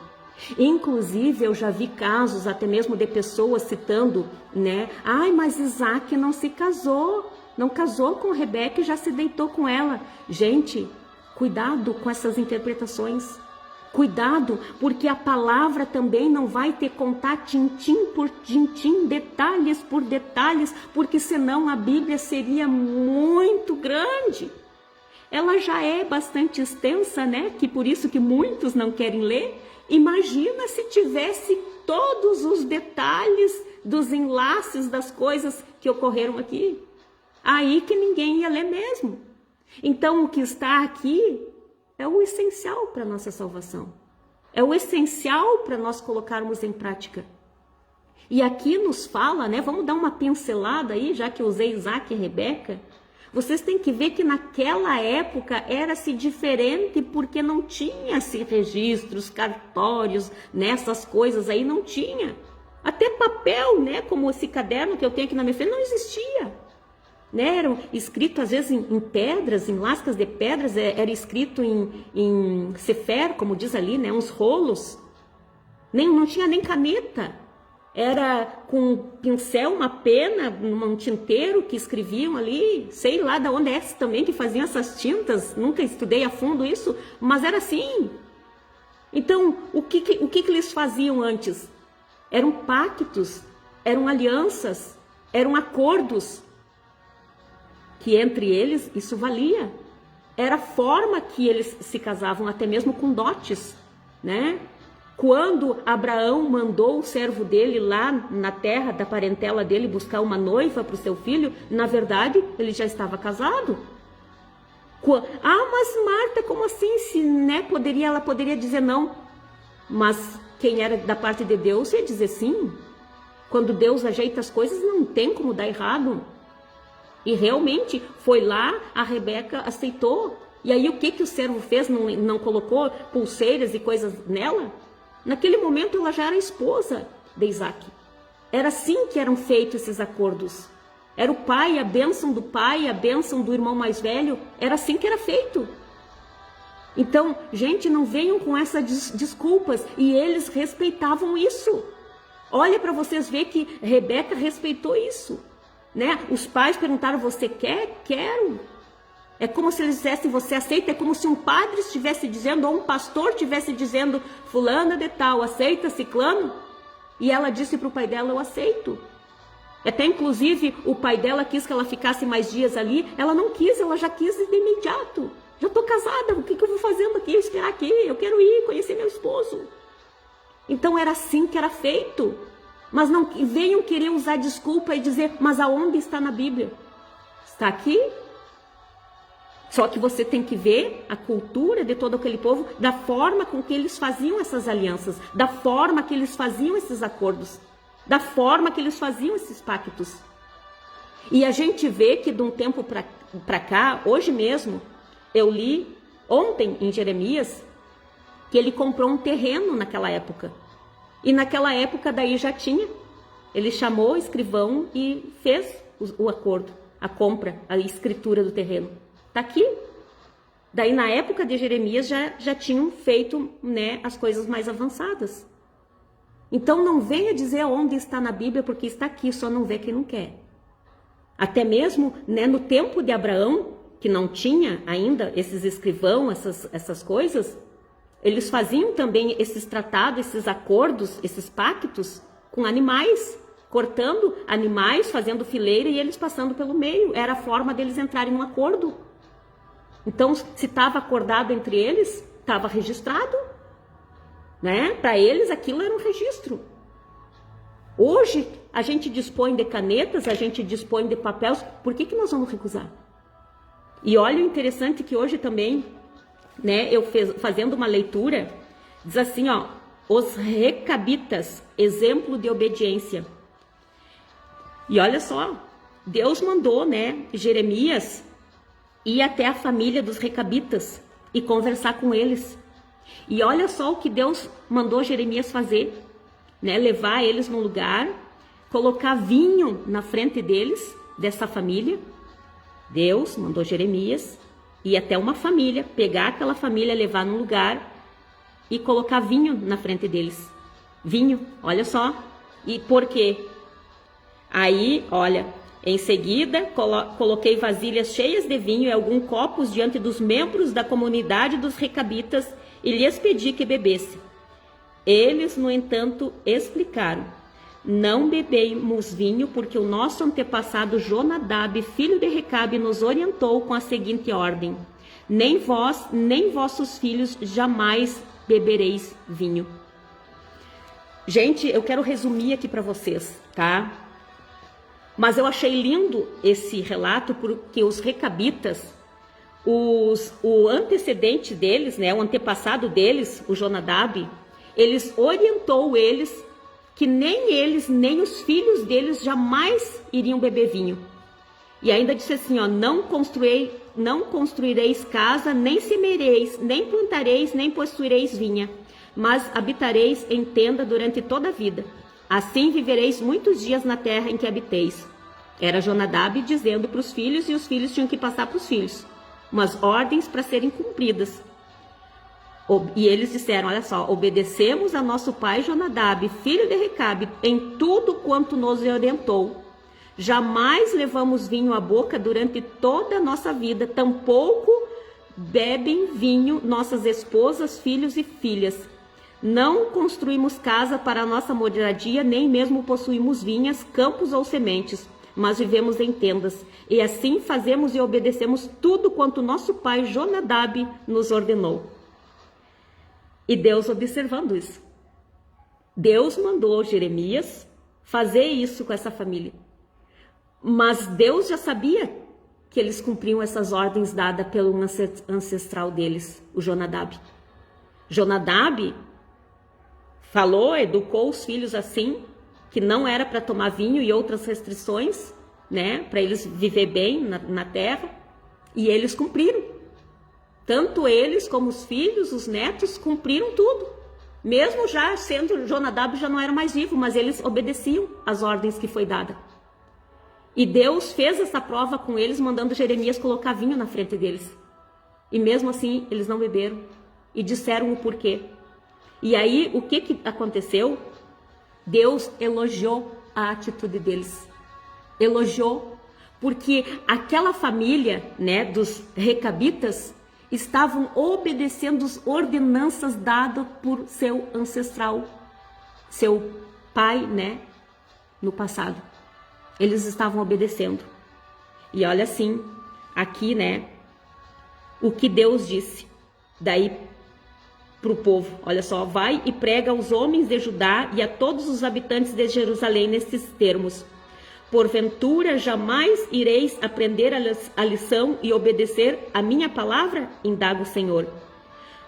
Inclusive, eu já vi casos, até mesmo de pessoas citando, né? Ai, mas Isaac não se casou, não casou com Rebeca e já se deitou com ela. Gente, cuidado com essas interpretações. Cuidado, porque a palavra também não vai ter contar tintim por tintim, detalhes por detalhes, porque senão a Bíblia seria muito grande. Ela já é bastante extensa, né? Que por isso que muitos não querem ler. Imagina se tivesse todos os detalhes dos enlaces das coisas que ocorreram aqui. Aí que ninguém ia ler mesmo. Então o que está aqui é o essencial para a nossa salvação. É o essencial para nós colocarmos em prática. E aqui nos fala, né? Vamos dar uma pincelada aí, já que eu usei Isaac e Rebeca. Vocês têm que ver que naquela época era-se diferente, porque não tinha-se registros, cartórios, nessas coisas aí não tinha. Até papel, né, como esse caderno que eu tenho aqui na minha frente, não existia. Né, eram escritos às vezes em pedras, em lascas de pedras, era escrito em sefer, como diz ali, né, uns rolos. Não tinha nem caneta. Era com um pincel, uma pena, um tinteiro que escreviam ali, sei lá de onde é também que faziam essas tintas, nunca estudei a fundo isso, mas era assim. Então, o que eles faziam antes? Eram pactos, eram alianças, eram acordos, que entre eles isso valia. Era a forma que eles se casavam, até mesmo com dotes, né? Quando Abraão mandou o servo dele lá na terra da parentela dele buscar uma noiva para o seu filho, na verdade, ele já estava casado. Mas Marta, como assim? Se, né, ela poderia dizer não. Mas quem era da parte de Deus ia dizer sim. Quando Deus ajeita as coisas, não tem como dar errado. E realmente foi lá, a Rebeca aceitou. E aí o que o servo fez? Não colocou pulseiras e coisas nela? Naquele momento ela já era esposa de Isaac. Era assim que eram feitos esses acordos. Era o pai, a bênção do pai, a bênção do irmão mais velho. Era assim que era feito. Então, gente, não venham com essas desculpas. E eles respeitavam isso. Olha para vocês ver que Rebeca respeitou isso. Né? Os pais perguntaram, você quer? Quero. É como se eles dissessem, você aceita? É como se um padre estivesse dizendo, ou um pastor estivesse dizendo, fulana de tal, aceita ciclano? E ela disse para o pai dela, eu aceito. Até inclusive o pai dela quis que ela ficasse mais dias ali, ela não quis, ela já quis de imediato. Já estou casada, o que eu vou fazendo aqui? Esperar aqui, eu quero ir conhecer meu esposo. Então era assim que era feito. Mas não venham querer usar desculpa e dizer, mas aonde está na Bíblia? Está aqui? Só que você tem que ver a cultura de todo aquele povo, da forma com que eles faziam essas alianças, da forma que eles faziam esses acordos, da forma que eles faziam esses pactos. E a gente vê que de um tempo para cá, hoje mesmo, eu li ontem em Jeremias, que ele comprou um terreno naquela época. E naquela época daí já tinha. Ele chamou o escrivão e fez o acordo, a compra, a escritura do terreno. Está aqui. Daí na época de Jeremias já tinham feito, né, as coisas mais avançadas. Então não venha dizer onde está na Bíblia, porque está aqui, só não vê quem não quer. Até mesmo, né, no tempo de Abraão, que não tinha ainda esses escrivãos, essas coisas, eles faziam também esses tratados, esses acordos, esses pactos com animais, cortando animais, fazendo fileira e eles passando pelo meio. Era a forma deles entrarem num acordo. Então, se estava acordado entre eles, estava registrado. Né? Para eles, aquilo era um registro. Hoje, a gente dispõe de canetas, a gente dispõe de papéis. Por que nós vamos recusar? E olha o interessante que hoje também, né, eu fazendo uma leitura, diz assim, ó, os recabitas, exemplo de obediência. E olha só, Deus mandou, né, Jeremias ir até a família dos recabitas e conversar com eles. E olha só o que Deus mandou Jeremias fazer, né, levar eles num lugar, colocar vinho na frente deles, dessa família. Deus mandou Jeremias ir até uma família, pegar aquela família, levar num lugar e colocar vinho na frente deles. Vinho, olha só. E por quê? Aí, olha, em seguida, coloquei vasilhas cheias de vinho e alguns copos diante dos membros da comunidade dos recabitas e lhes pedi que bebessem. Eles, no entanto, explicaram: não bebemos vinho porque o nosso antepassado Jonadab, filho de Recabe, nos orientou com a seguinte ordem: nem vós, nem vossos filhos jamais bebereis vinho. Gente, eu quero resumir aqui para vocês, tá? Mas eu achei lindo esse relato porque os recabitas, o antecedente deles, né, o antepassado deles, o Jonadab, eles orientou eles que nem eles, nem os filhos deles jamais iriam beber vinho. E ainda disse assim, ó, não construireis casa, nem semereis, nem plantareis, nem possuireis vinha, mas habitareis em tenda durante toda a vida. Assim vivereis muitos dias na terra em que habiteis. Era Jonadab dizendo para os filhos, e os filhos tinham que passar para os filhos umas ordens para serem cumpridas. E eles disseram, olha só, obedecemos a nosso pai Jonadab, filho de Recabe, em tudo quanto nos orientou. Jamais levamos vinho à boca durante toda a nossa vida, tampouco bebem vinho nossas esposas, filhos e filhas. Não construímos casa para a nossa moradia, nem mesmo possuímos vinhas, campos ou sementes, mas vivemos em tendas. E assim fazemos e obedecemos tudo quanto nosso pai Jonadab nos ordenou. E Deus observando isso. Deus mandou Jeremias fazer isso com essa família. Mas Deus já sabia que eles cumpriam essas ordens dadas pelo ancestral deles, o Jonadab. Jonadab falou, educou os filhos assim, que não era para tomar vinho e outras restrições, né, para eles viver bem na terra, e eles cumpriram. Tanto eles como os filhos, os netos, cumpriram tudo. Mesmo já sendo, Jonadab já não era mais vivo, mas eles obedeciam às ordens que foi dada. E Deus fez essa prova com eles, mandando Jeremias colocar vinho na frente deles. E mesmo assim, eles não beberam. E disseram o porquê. E aí, o que aconteceu? Deus elogiou a atitude deles. Elogiou. Porque aquela família, né, dos recabitas, estavam obedecendo as ordenanças dadas por seu ancestral, seu pai, né, no passado. Eles estavam obedecendo. E olha assim, aqui, né, o que Deus disse. Daí para o povo, olha só, vai e prega aos homens de Judá e a todos os habitantes de Jerusalém nestes termos. Porventura jamais ireis aprender a lição e obedecer a minha palavra? Indaga o Senhor.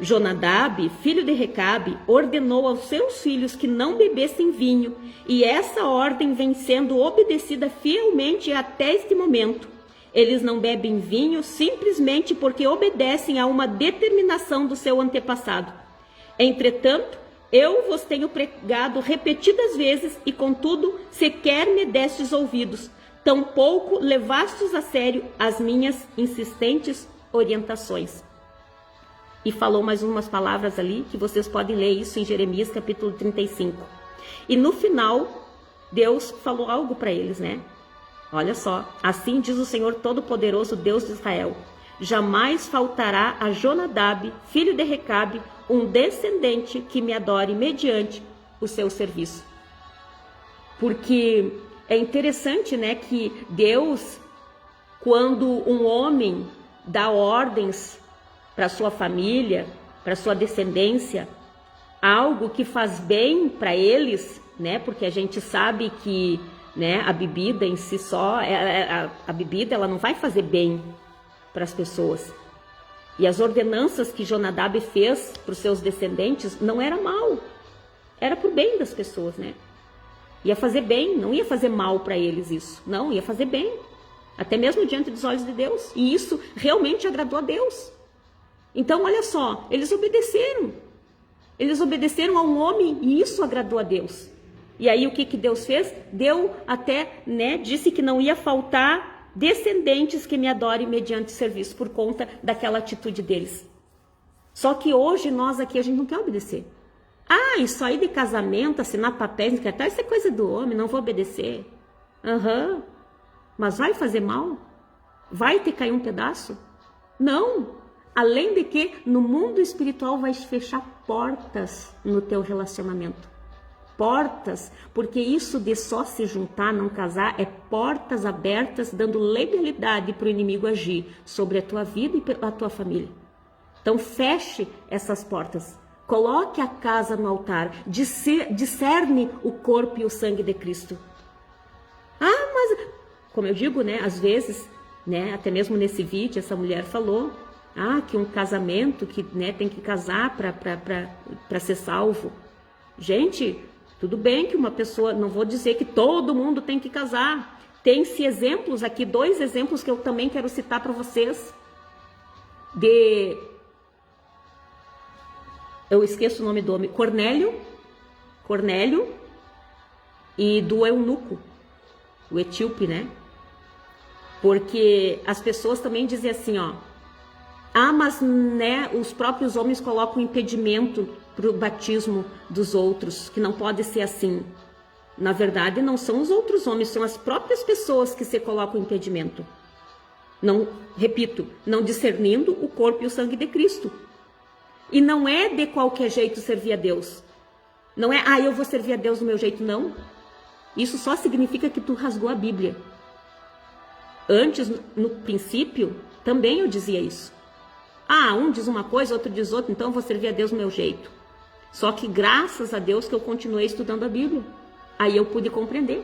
Jonadab, filho de Recabe, ordenou aos seus filhos que não bebessem vinho, e essa ordem vem sendo obedecida fielmente até este momento. Eles não bebem vinho simplesmente porque obedecem a uma determinação do seu antepassado. Entretanto, eu vos tenho pregado repetidas vezes e, contudo, sequer me destes ouvidos. Tampouco levastes a sério as minhas insistentes orientações. E falou mais umas palavras ali, que vocês podem ler isso em Jeremias capítulo 35. E no final, Deus falou algo para eles, né? Olha só, assim diz o Senhor Todo-Poderoso, Deus de Israel: jamais faltará a Jonadab, filho de Recabe, um descendente que me adore mediante o seu serviço. Porque é interessante, né, que Deus, quando um homem dá ordens para sua família, para sua descendência, algo que faz bem para eles, né, porque a gente sabe que, né, a bebida em si só, a bebida ela não vai fazer bem para as pessoas. E as ordenanças que Jonadab fez para os seus descendentes não era mal, era por bem das pessoas, né? Ia fazer bem, não ia fazer mal para eles isso, não, ia fazer bem, até mesmo diante dos olhos de Deus. E isso realmente agradou a Deus. Então, olha só, eles obedeceram a um homem e isso agradou a Deus. E aí o que Deus fez? Deu até, né, disse que não ia faltar descendentes que me adorem mediante serviço, por conta daquela atitude deles. Só que hoje nós aqui, a gente não quer obedecer. Ah, isso aí de casamento, assinar papéis, isso é coisa do homem, não vou obedecer. Mas vai fazer mal? Vai te cair um pedaço? Não. Além de que no mundo espiritual vai fechar portas no teu relacionamento. Portas, porque isso de só se juntar, não casar, é portas abertas, dando legalidade para o inimigo agir sobre a tua vida e a tua família. Então feche essas portas, coloque a casa no altar, discerne o corpo e o sangue de Cristo. Ah, mas, como eu digo, né, às vezes, né, até mesmo nesse vídeo, essa mulher falou, que um casamento, que, né, tem que casar para ser salvo. Gente, tudo bem que uma pessoa, não vou dizer que todo mundo tem que casar. Tem-se exemplos aqui, 2 exemplos que eu também quero citar para vocês. Eu esqueço o nome do homem, Cornélio e do eunuco, o etíope, né? Porque as pessoas também dizem assim, mas, né, os próprios homens colocam impedimento para o batismo dos outros, que não pode ser assim. Na verdade, não são os outros homens, são as próprias pessoas que se colocam impedimento. Não, repito, não discernindo o corpo e o sangue de Cristo. E não é de qualquer jeito servir a Deus. Não é, eu vou servir a Deus do meu jeito, não. Isso só significa que tu rasgou a Bíblia. Antes, no princípio, também eu dizia isso. Um diz uma coisa, outro diz outra, então eu vou servir a Deus do meu jeito. Só que graças a Deus que eu continuei estudando a Bíblia. Aí eu pude compreender.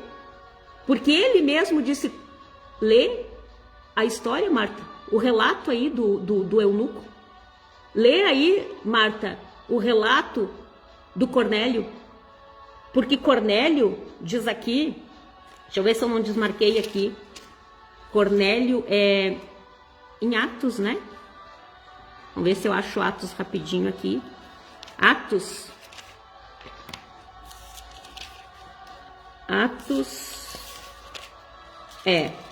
Porque ele mesmo disse, lê a história, Marta, o relato aí do eunuco. Lê aí, Marta, o relato do Cornélio. Porque Cornélio, diz aqui, deixa eu ver se eu não desmarquei aqui. Cornélio é em Atos, né? Vamos ver se eu acho Atos rapidinho aqui. Atos,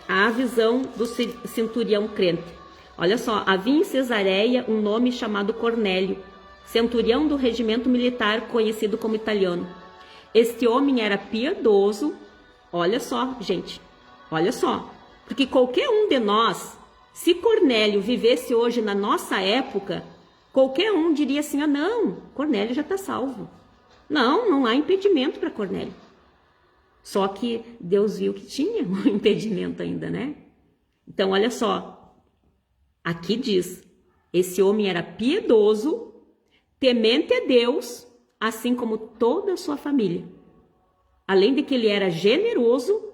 a visão do centurião crente. Olha só, havia em Cesareia um nome chamado Cornélio, centurião do regimento militar conhecido como italiano. Este homem era piedoso, olha só, gente, olha só, porque qualquer um de nós, se Cornélio vivesse hoje na nossa época, qualquer um diria assim, não, Cornélio já está salvo. Não há impedimento para Cornélio. Só que Deus viu que tinha um impedimento ainda, né? Então, olha só, aqui diz, esse homem era piedoso, temente a Deus, assim como toda a sua família. Além de que ele era generoso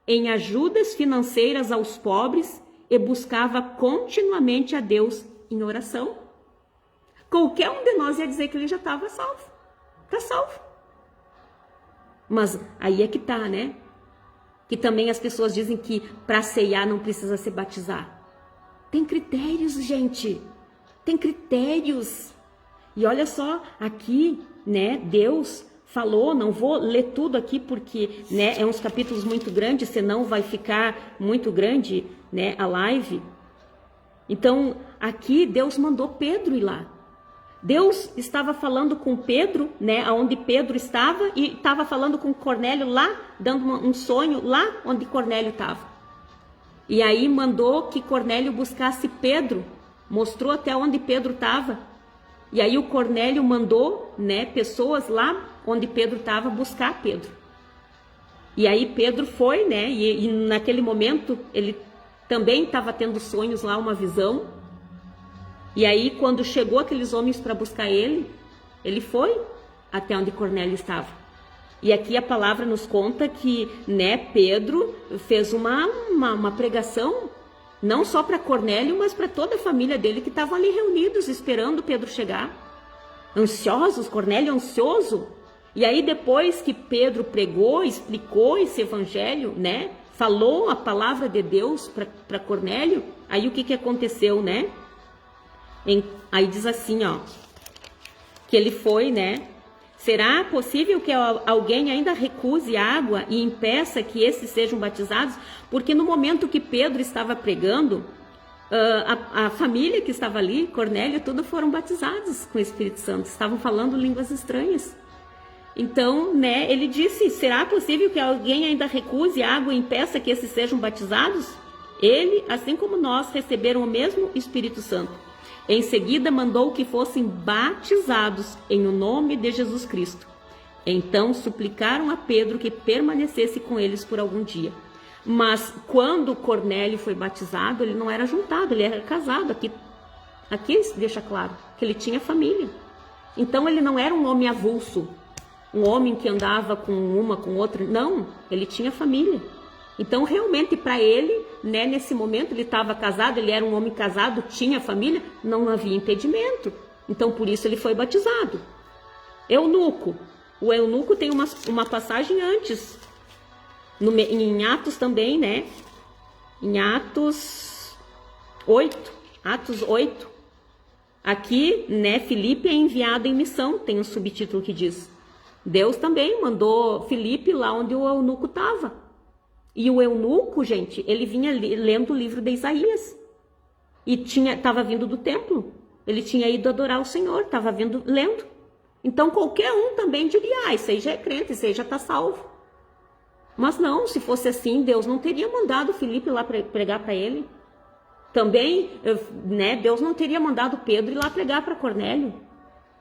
em ajudas financeiras aos pobres e buscava continuamente a Deus em oração. Qualquer um de nós ia dizer que ele já estava salvo. Está salvo. Mas aí é que tá, né? Que também as pessoas dizem que para ceiar não precisa se batizar. Tem critérios, gente. Tem critérios. E olha só, aqui, né, Deus falou, não vou ler tudo aqui porque, né, é uns capítulos muito grandes, senão vai ficar muito grande, né, a live. Então, aqui Deus mandou Pedro ir lá. Deus estava falando com Pedro, né, onde Pedro estava, e estava falando com Cornélio lá, dando um sonho lá onde Cornélio estava. E aí mandou que Cornélio buscasse Pedro, mostrou até onde Pedro estava. E aí o Cornélio mandou, né, pessoas lá onde Pedro estava buscar Pedro. E aí Pedro foi, né, e naquele momento ele também estava tendo sonhos lá, uma visão. E aí, quando chegou aqueles homens para buscar ele foi até onde Cornélio estava. E aqui a palavra nos conta que, né, Pedro fez uma pregação, não só para Cornélio, mas para toda a família dele que estavam ali reunidos, esperando Pedro chegar. Ansiosos, Cornélio ansioso. E aí, depois que Pedro pregou, explicou esse evangelho, né, falou a palavra de Deus para Cornélio, aí o que aconteceu, né? Aí diz assim, ó, que ele foi, né? Será possível que alguém ainda recuse água e impeça que esses sejam batizados? Porque no momento que Pedro estava pregando, a família que estava ali, Cornélio, tudo foram batizados com o Espírito Santo, estavam falando línguas estranhas. Então, né, ele disse, será possível que alguém ainda recuse água e impeça que esses sejam batizados? Ele, assim como nós, receberam o mesmo Espírito Santo. Em seguida, mandou que fossem batizados em o nome de Jesus Cristo. Então, suplicaram a Pedro que permanecesse com eles por algum dia. Mas, quando Cornélio foi batizado, ele não era juntado, ele era casado. Aqui deixa claro que ele tinha família. Então, ele não era um homem avulso, um homem que andava com uma, com outra. Não, ele tinha família. Então, realmente, para ele, né, nesse momento, ele estava casado, ele era um homem casado, tinha família, não havia impedimento. Então, por isso, ele foi batizado. Eunuco. O eunuco tem uma passagem antes, em Atos também, né? Em Atos 8. Atos 8. Aqui, né, Filipe é enviado em missão, tem um subtítulo que diz. Deus também mandou Filipe lá onde o eunuco estava. E o eunuco, gente, ele vinha lendo o livro de Isaías. E estava vindo do templo. Ele tinha ido adorar o Senhor, estava lendo. Então qualquer um também diria, esse aí já é crente, esse aí já está salvo. Mas não, se fosse assim, Deus não teria mandado Filipe lá pregar para ele. Também, né, Deus não teria mandado Pedro ir lá pregar para Cornélio.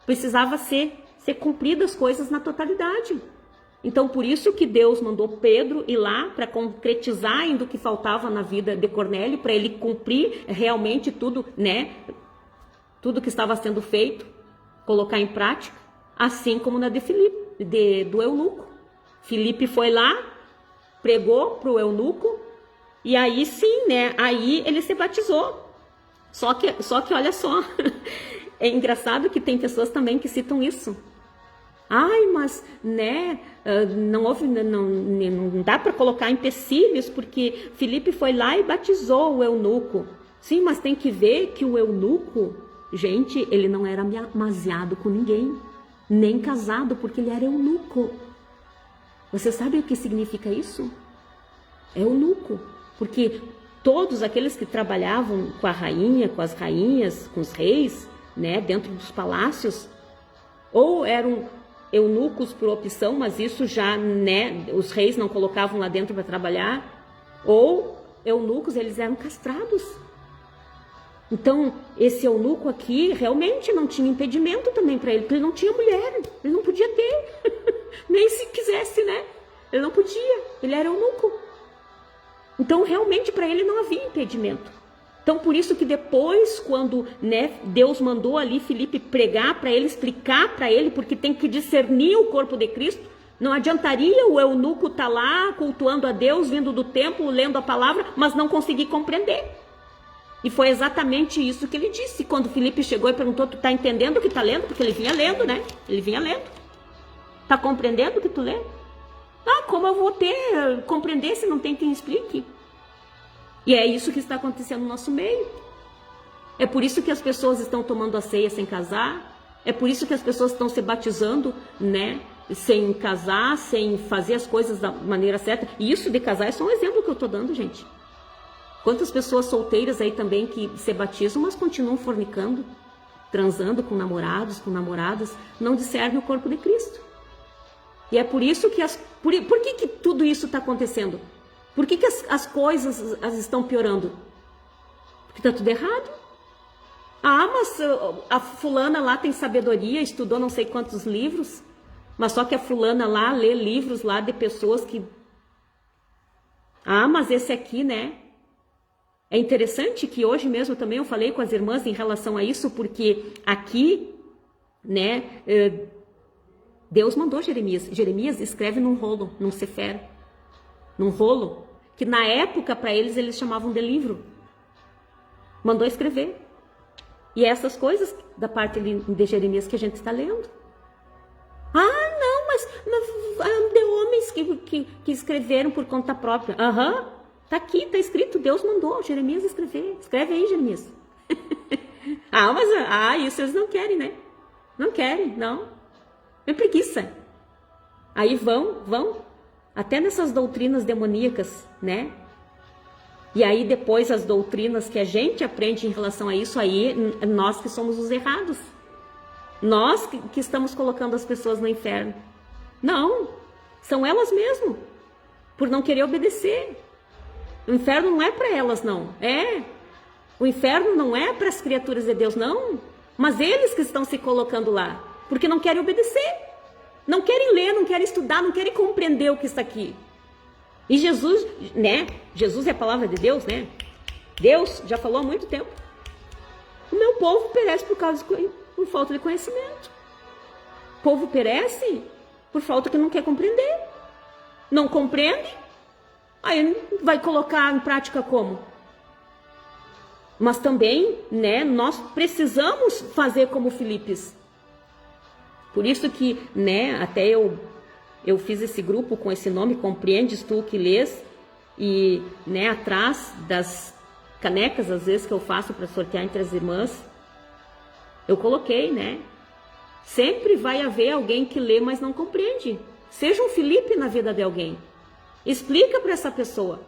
Precisava ser cumpridas as coisas na totalidade. Então, por isso que Deus mandou Pedro ir lá para concretizar ainda o que faltava na vida de Cornélio, para ele cumprir realmente tudo, né? Tudo que estava sendo feito, colocar em prática, assim como na de Filipe, do eunuco. Filipe foi lá, pregou para o eunuco, e aí sim, né? Aí ele se batizou. Só que olha só, é engraçado que tem pessoas também que citam isso. Ai, mas, né, não dá para colocar empecilhos, porque Filipe foi lá e batizou o eunuco. Sim, mas tem que ver que o eunuco, gente, ele não era amaziado com ninguém, nem casado, porque ele era eunuco. Você sabe o que significa isso? É eunuco, porque todos aqueles que trabalhavam com a rainha, com as rainhas, com os reis, né, dentro dos palácios, ou eram eunucos por opção, mas isso já, né, os reis não colocavam lá dentro para trabalhar, ou eunucos, eles eram castrados. Então, esse eunuco aqui realmente não tinha impedimento também para ele, porque ele não tinha mulher, ele não podia ter, nem se quisesse, né? Ele não podia, ele era eunuco. Então, realmente, para ele não havia impedimento. Então, por isso que depois, quando, né, Deus mandou ali Filipe pregar para ele, explicar para ele, porque tem que discernir o corpo de Cristo, não adiantaria o eunuco estar lá cultuando a Deus, vindo do templo, lendo a palavra, mas não conseguir compreender. E foi exatamente isso que ele disse. Quando Filipe chegou e perguntou, tu está entendendo o que está lendo? Porque ele vinha lendo, né? Ele vinha lendo. Está compreendendo o que tu lê? Ah, como eu vou compreender se não tem quem explique? E é isso que está acontecendo no nosso meio. É por isso que as pessoas estão tomando a ceia sem casar. É por isso que as pessoas estão se batizando, né? Sem casar, sem fazer as coisas da maneira certa. E isso de casar é só um exemplo que eu estou dando, gente. Quantas pessoas solteiras aí também que se batizam, mas continuam fornicando, transando com namorados, com namoradas, não discernem o corpo de Cristo. E é por isso que por que tudo isso está acontecendo? Por que as coisas estão piorando? Porque está tudo errado. Ah, mas a fulana lá tem sabedoria, estudou não sei quantos livros, mas só que a fulana lá lê livros lá de pessoas que... Ah, mas esse aqui, né? É interessante que hoje mesmo também eu falei com as irmãs em relação a isso, porque aqui, né, Deus mandou Jeremias. Jeremias escreve num rolo, num sefer, num rolo, que na época para eles chamavam de livro. Mandou escrever. E essas coisas da parte de Jeremias que a gente está lendo. Ah, não, mas de homens que escreveram por conta própria. Aham. Tá aqui, tá escrito, Deus mandou Jeremias escrever. Escreve aí, Jeremias. Isso eles não querem, né? Não querem, não. É preguiça. Aí vão, até nessas doutrinas demoníacas, né? E aí depois as doutrinas que a gente aprende em relação a isso, aí nós que somos os errados. Nós que estamos colocando as pessoas no inferno. Não, são elas mesmo, por não querer obedecer. O inferno não é para elas, não. O inferno não é para as criaturas de Deus, não. Mas eles que estão se colocando lá, porque não querem obedecer. Não querem ler, não querem estudar, não querem compreender o que está aqui. E Jesus, né? Jesus é a palavra de Deus, né? Deus já falou há muito tempo. O meu povo perece por falta de conhecimento. O povo perece por falta que não quer compreender. Não compreende? Aí vai colocar em prática como? Mas também, né, nós precisamos fazer como Filipes. Por isso que, né, até eu fiz esse grupo com esse nome, Compreendes Tu que Lês, e, né, atrás das canecas, às vezes, que eu faço para sortear entre as irmãs, eu coloquei, né, sempre vai haver alguém que lê, mas não compreende. Seja um Filipe na vida de alguém. Explica para essa pessoa.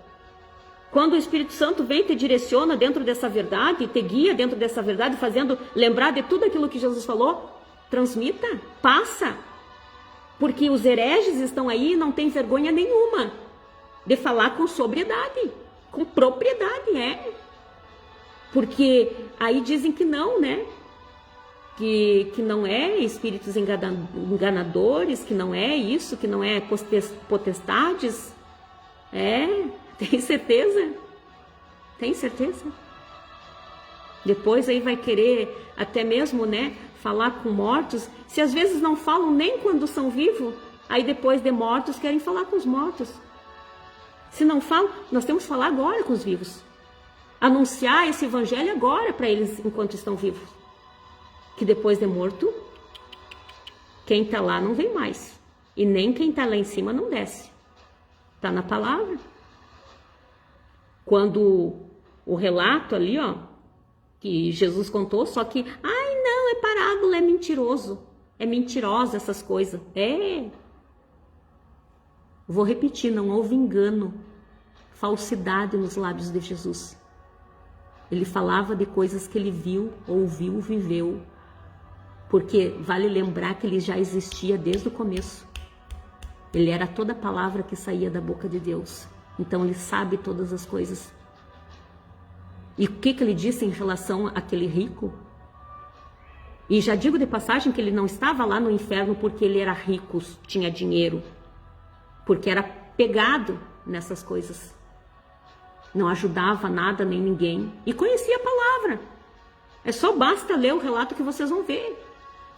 Quando o Espírito Santo vem e te direciona dentro dessa verdade, te guia dentro dessa verdade, fazendo lembrar de tudo aquilo que Jesus falou, transmita, passa. Porque os hereges estão aí e não tem vergonha nenhuma de falar com sobriedade, com propriedade, Porque aí dizem que não, né? que não é espíritos enganadores, que não é isso, que não é potestades. Tem certeza? Tem certeza? Depois aí vai querer até mesmo, né, falar com mortos, se às vezes não falam nem quando são vivos, aí depois de mortos querem falar com os mortos. Se não falam, nós temos que falar agora com os vivos. Anunciar esse evangelho agora para eles enquanto estão vivos. Que depois de morto, quem está lá não vem mais. E nem quem está lá em cima não desce. Está na palavra. Quando o relato ali, ó, que Jesus contou, só que, ai não, é parábola, é mentiroso. É mentirosa essas coisas. Vou repetir, não houve engano, falsidade nos lábios de Jesus. Ele falava de coisas que ele viu, ouviu, viveu. Porque vale lembrar que ele já existia desde o começo. Ele era toda a palavra que saía da boca de Deus. Então ele sabe todas as coisas. E o que ele disse em relação àquele rico? E já digo de passagem que ele não estava lá no inferno porque ele era rico, tinha dinheiro. Porque era pegado nessas coisas. Não ajudava nada nem ninguém. E conhecia a palavra. Só basta ler o relato que vocês vão ver.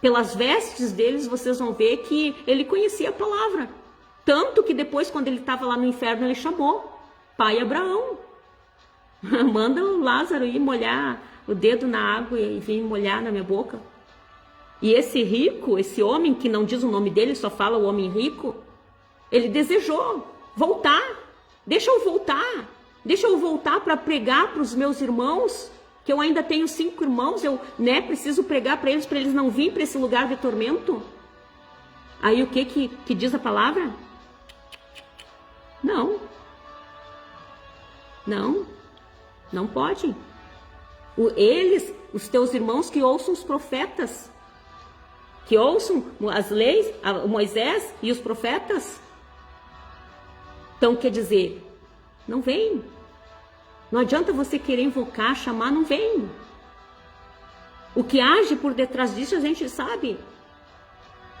Pelas vestes deles vocês vão ver que ele conhecia a palavra. Tanto que depois, quando ele estava lá no inferno, ele chamou pai Abraão. Manda o Lázaro ir molhar o dedo na água e vir molhar na minha boca. E esse rico, esse homem que não diz o nome dele, só fala o homem rico, ele desejou voltar. Deixa eu voltar para pregar para os meus irmãos, que eu ainda tenho 5 irmãos, eu preciso pregar para eles não virem para esse lugar de tormento. Aí o que diz a palavra? Não pode. Os teus irmãos que ouçam os profetas, que ouçam as leis, Moisés e os profetas. Então quer dizer, não vem. Não adianta você querer invocar, chamar, não vem. O que age por detrás disso a gente sabe.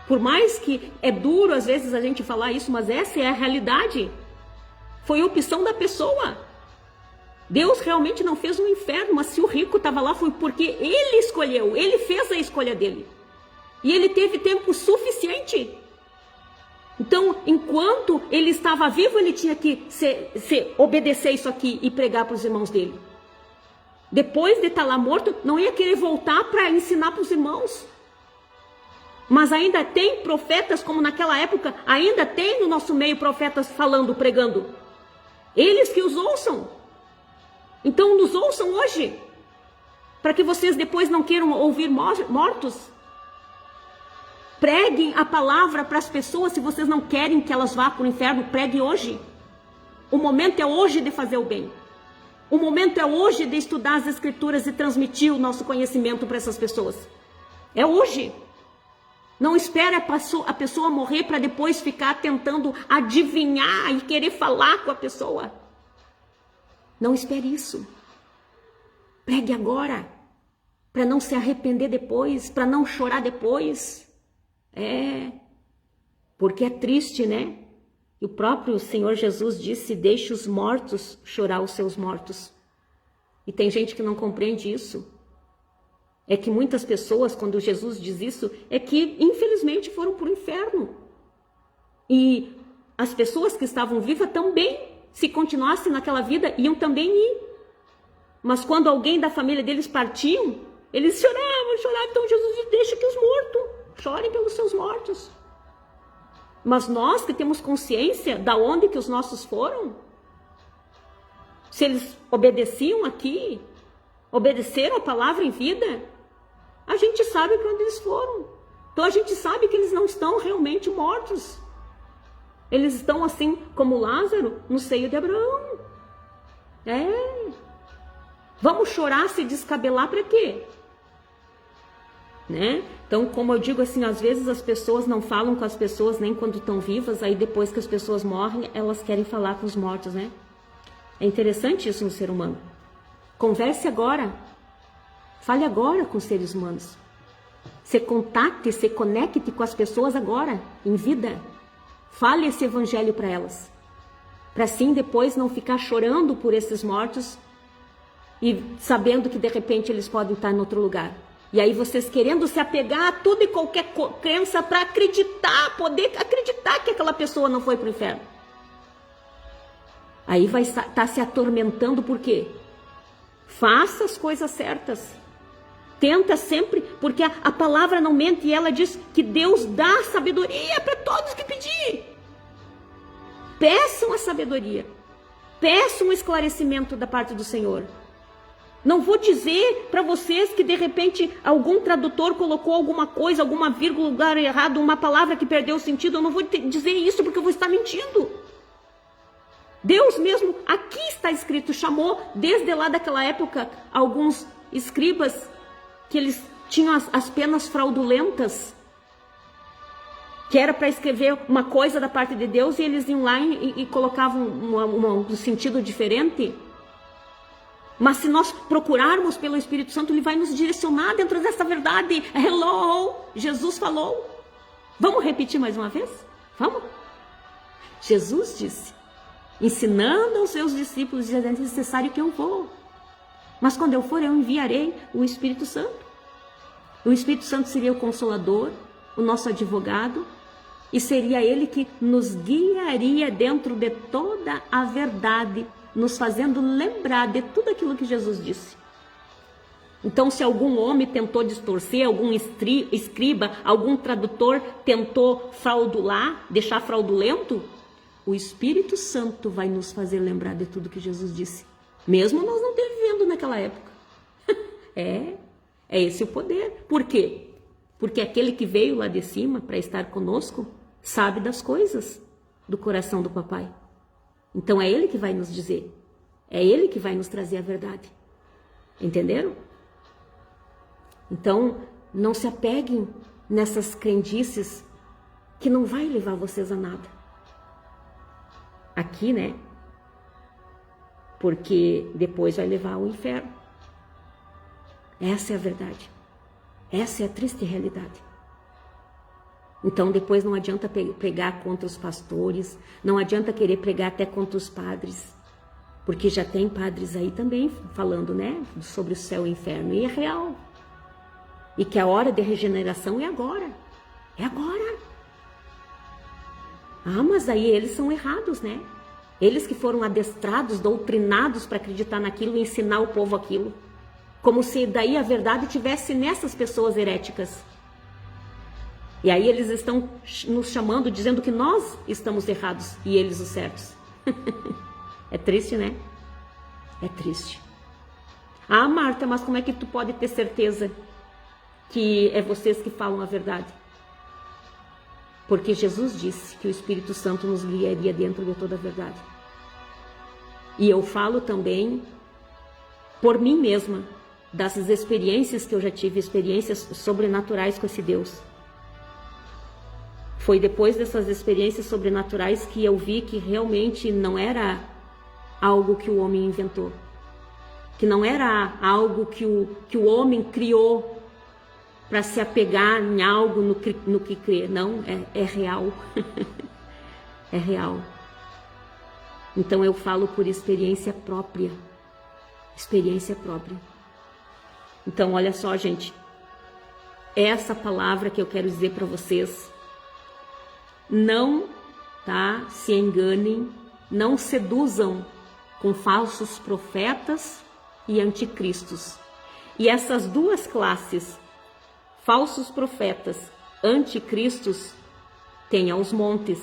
Por mais que é duro às vezes a gente falar isso, mas essa é a realidade. Foi a opção da pessoa. Deus realmente não fez um inferno, mas se o rico estava lá foi porque ele escolheu, ele fez a escolha dele. E ele teve tempo suficiente. Então, enquanto ele estava vivo, ele tinha que obedecer isso aqui e pregar para os irmãos dele. Depois de estar lá morto, não ia querer voltar para ensinar para os irmãos. Mas ainda tem profetas, como naquela época, ainda tem no nosso meio profetas falando, pregando. Eles que os ouçam. Então nos ouçam hoje, para que vocês depois não queiram ouvir mortos. Preguem a palavra para as pessoas, se vocês não querem que elas vá para o inferno, pregue hoje. O momento é hoje de fazer o bem. O momento é hoje de estudar as escrituras e transmitir o nosso conhecimento para essas pessoas. É hoje. Não espere a pessoa morrer para depois ficar tentando adivinhar e querer falar com a pessoa. Não espere isso. Pregue agora, para não se arrepender depois, para não chorar depois. Porque é triste, né? E o próprio Senhor Jesus disse, deixe os mortos chorar os seus mortos. E tem gente que não compreende isso. É que muitas pessoas, quando Jesus diz isso, é que infelizmente foram para o inferno. E as pessoas que estavam vivas também, se continuassem naquela vida, iam também ir. Mas quando alguém da família deles partiam, eles choravam. Então Jesus diz, deixa que os mortos chorem pelos seus mortos. Mas nós que temos consciência da onde que os nossos foram, se eles obedeciam aqui, obedeceram a palavra em vida, a gente sabe para onde eles foram. Então a gente sabe que eles não estão realmente mortos. Eles estão assim como Lázaro no seio de Abraão. Vamos chorar, se descabelar para quê? Né? Então, como eu digo assim, às vezes as pessoas não falam com as pessoas nem quando estão vivas, aí depois que as pessoas morrem, elas querem falar com os mortos, né? É interessante isso no ser humano. Converse agora. Fale agora com os seres humanos. Se contate, se conecte com as pessoas agora, em vida. Fale esse evangelho para elas. Para assim depois não ficar chorando por esses mortos e sabendo que de repente eles podem estar em outro lugar. E aí vocês querendo se apegar a tudo e qualquer crença para acreditar, poder acreditar que aquela pessoa não foi para o inferno. Aí vai estar se atormentando por quê? Faça as coisas certas. Tenta sempre, porque a palavra não mente e ela diz que Deus dá sabedoria para todos que pedir. Peçam a sabedoria. Peçam um esclarecimento da parte do Senhor. Não vou dizer para vocês que de repente algum tradutor colocou alguma coisa, alguma vírgula, lugar errado, uma palavra que perdeu o sentido. Eu não vou dizer isso porque eu vou estar mentindo. Deus mesmo, aqui está escrito, chamou desde lá daquela época alguns escribas que eles tinham as penas fraudulentas, que era para escrever uma coisa da parte de Deus e eles iam lá e colocavam um sentido diferente. Mas se nós procurarmos pelo Espírito Santo, Ele vai nos direcionar dentro dessa verdade. Hello, Jesus falou. Vamos repetir mais uma vez? Vamos? Jesus disse, ensinando aos seus discípulos, é necessário que eu vou. Mas quando eu for, eu enviarei o Espírito Santo. O Espírito Santo seria o Consolador, o nosso advogado, e seria Ele que nos guiaria dentro de toda a verdade, nos fazendo lembrar de tudo aquilo que Jesus disse. Então, se algum homem tentou distorcer, algum escriba, algum tradutor tentou fraudular, deixar fraudulento, o Espírito Santo vai nos fazer lembrar de tudo que Jesus disse. Mesmo nós não vivendo naquela época. É esse o poder. Por quê? Porque aquele que veio lá de cima para estar conosco sabe das coisas do coração do papai. Então é Ele que vai nos dizer. É Ele que vai nos trazer a verdade. Entenderam? Então não se apeguem nessas crendices que não vai levar vocês a nada. Aqui, né? Porque depois vai levar ao inferno. Essa é a verdade. Essa é a triste realidade. Então depois não adianta pregar contra os pastores, não adianta querer pregar até contra os padres, porque já tem padres aí também falando, né, sobre o céu e o inferno, e é real. E que a hora de regeneração é agora. É agora. Ah, mas aí eles são errados, né? Eles que foram adestrados, doutrinados para acreditar naquilo e ensinar o povo aquilo. Como se daí a verdade tivesse nessas pessoas heréticas. E aí eles estão nos chamando, dizendo que nós estamos errados e eles os certos. É triste, né? É triste. Ah, Marta, mas como é que tu pode ter certeza que é vocês que falam a verdade? Porque Jesus disse que o Espírito Santo nos guiaria dentro de toda a verdade. E eu falo também por mim mesma, dessas experiências que eu já tive, experiências sobrenaturais com esse Deus. Foi depois dessas experiências sobrenaturais que eu vi que realmente não era algo que o homem inventou. Que não era algo que o homem criou para se apegar em algo no que crê. Não, é real. É real. Então eu falo por experiência própria. Experiência própria. Então olha só, gente. Essa palavra que eu quero dizer para vocês. Não, tá? Se enganem. Não seduzam com falsos profetas e anticristos. E essas duas classes, falsos profetas, anticristos, tem aos montes.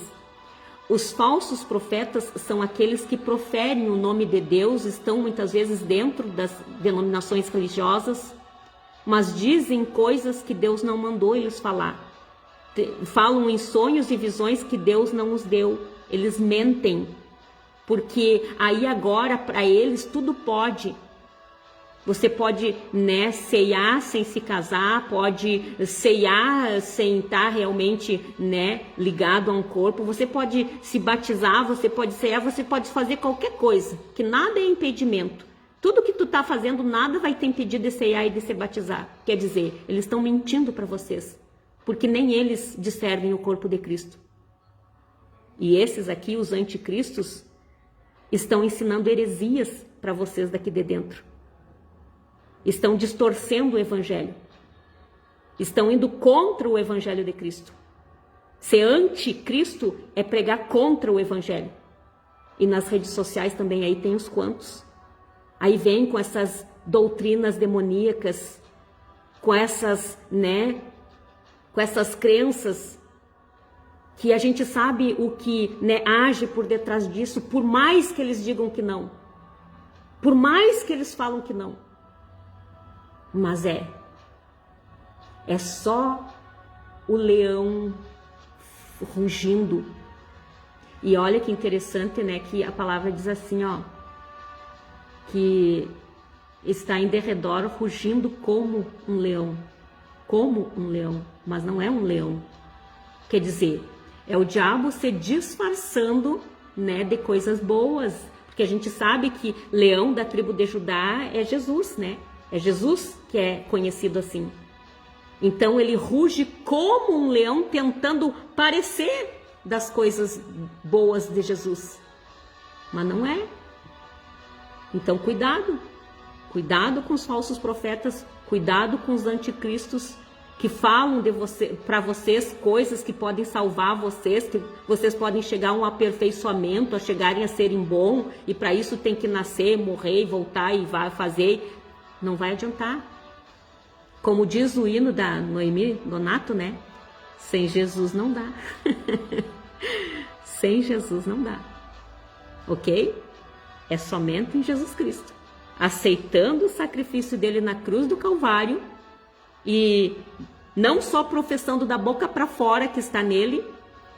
Os falsos profetas são aqueles que proferem o nome de Deus, estão muitas vezes dentro das denominações religiosas, mas dizem coisas que Deus não mandou eles falar. Falam em sonhos e visões que Deus não os deu. Eles mentem, porque aí agora para eles tudo pode. Você pode, né, ceiar sem se casar, pode ceiar sem estar realmente, né, ligado a um corpo. Você pode se batizar, você pode ceiar, você pode fazer qualquer coisa, que nada é impedimento. Tudo que tu tá fazendo, nada vai te impedir de ceiar e de se batizar. Quer dizer, eles estão mentindo para vocês, porque nem eles discernem o corpo de Cristo. E esses aqui, os anticristos, estão ensinando heresias para vocês daqui de dentro. Estão distorcendo o evangelho. Estão indo contra o evangelho de Cristo. Ser anticristo é pregar contra o evangelho. E nas redes sociais também aí tem uns quantos. Aí vem com essas doutrinas demoníacas, com essas, com essas crenças, que a gente sabe o que age por detrás disso, por mais que eles digam que não. Por mais que eles falam que não. Mas é só o leão rugindo. E olha que interessante, que a palavra diz assim, que está em derredor rugindo como um leão. Como um leão, mas não é um leão. Quer dizer, é o diabo se disfarçando, de coisas boas. Porque a gente sabe que leão da tribo de Judá é Jesus, É Jesus que é conhecido assim. Então ele ruge como um leão tentando parecer das coisas boas de Jesus. Mas não é. Então cuidado. Cuidado com os falsos profetas, cuidado com os anticristos que falam para vocês coisas que podem salvar vocês, que vocês podem chegar a um aperfeiçoamento, a chegarem a serem bom, e para isso tem que nascer, morrer, voltar e vai fazer. Não vai adiantar. Como diz o hino da Noemi Donato, sem Jesus não dá. Sem Jesus não dá. Ok? É somente em Jesus Cristo. Aceitando o sacrifício dele na cruz do Calvário e não só professando da boca para fora que está nele,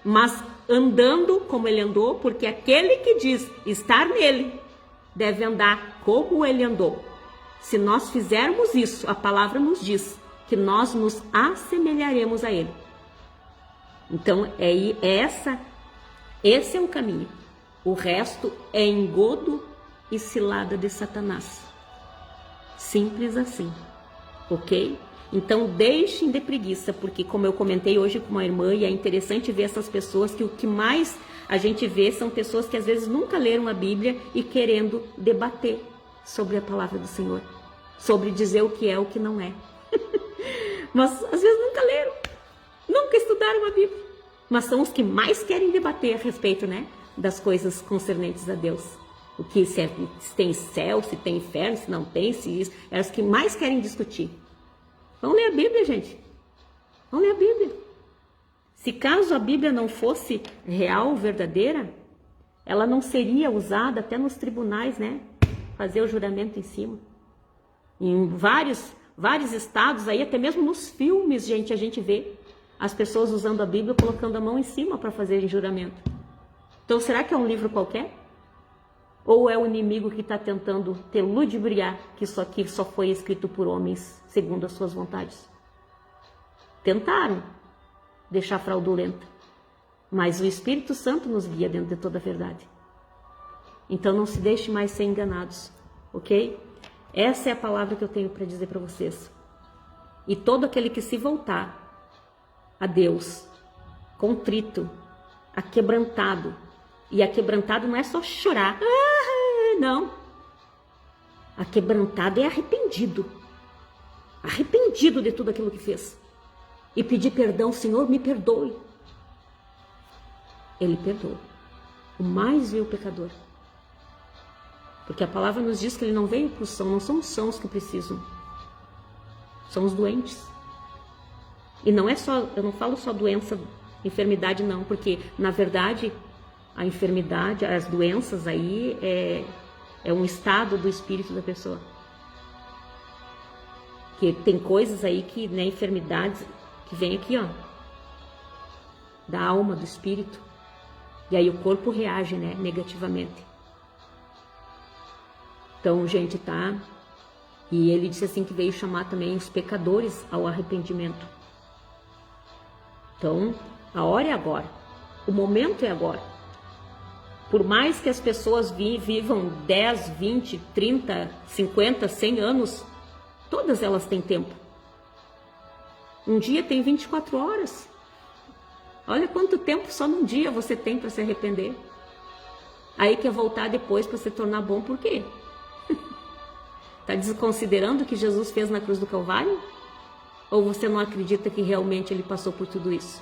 mas andando como ele andou, porque aquele que diz estar nele deve andar como ele andou. Se nós fizermos isso, a palavra nos diz que nós nos assemelharemos a ele. Então, esse é o caminho. O resto é engodo e cilada de Satanás. Simples assim, ok? Então, deixem de preguiça, porque como eu comentei hoje com uma irmã, e é interessante ver essas pessoas que o que mais a gente vê são pessoas que às vezes nunca leram a Bíblia e querendo debater sobre a palavra do Senhor, sobre dizer o que é o que não é. Mas às vezes nunca leram, nunca estudaram a Bíblia, mas são os que mais querem debater a respeito, das coisas concernentes a Deus. O que se tem céu, se tem inferno, se não tem, se isso, é os que mais querem discutir. Vamos ler a Bíblia, gente. Vamos ler a Bíblia. Se caso a Bíblia não fosse real, verdadeira, ela não seria usada até nos tribunais, fazer o juramento em cima. Em vários estados aí, até mesmo nos filmes, gente, a gente vê as pessoas usando a Bíblia, colocando a mão em cima para fazerem juramento. Então, será que é um livro qualquer? Ou é o inimigo que está tentando te ludibriar que isso aqui só foi escrito por homens segundo as suas vontades? Tentaram deixar fraudulenta, mas o Espírito Santo nos guia dentro de toda a verdade. Então não se deixe mais ser enganados, ok? Essa é a palavra que eu tenho para dizer para vocês. E todo aquele que se voltar a Deus, contrito, aquebrantado, e aquebrantado não é só chorar, não. Aquebrantado é arrependido de tudo aquilo que fez, e pedir perdão. Senhor, me perdoe. Ele perdoa o mais vil pecador, porque a palavra nos diz que ele não veio para o são, não são os sãos que precisam, são os doentes. E não é só, eu não falo só doença, enfermidade não, porque na verdade a enfermidade, as doenças aí é um estado do espírito da pessoa. Que tem coisas aí que, enfermidades que vem aqui, da alma, do espírito. E aí o corpo reage, negativamente. Então, gente, tá? E ele disse assim que veio chamar também os pecadores ao arrependimento. Então, a hora é agora. O momento é agora. Por mais que as pessoas vivam 10, 20, 30, 50, 100 anos, todas elas têm tempo. Um dia tem 24 horas. Olha quanto tempo só num dia você tem para se arrepender. Aí quer voltar depois para se tornar bom, por quê? Está desconsiderando o que Jesus fez na cruz do Calvário? Ou você não acredita que realmente ele passou por tudo isso?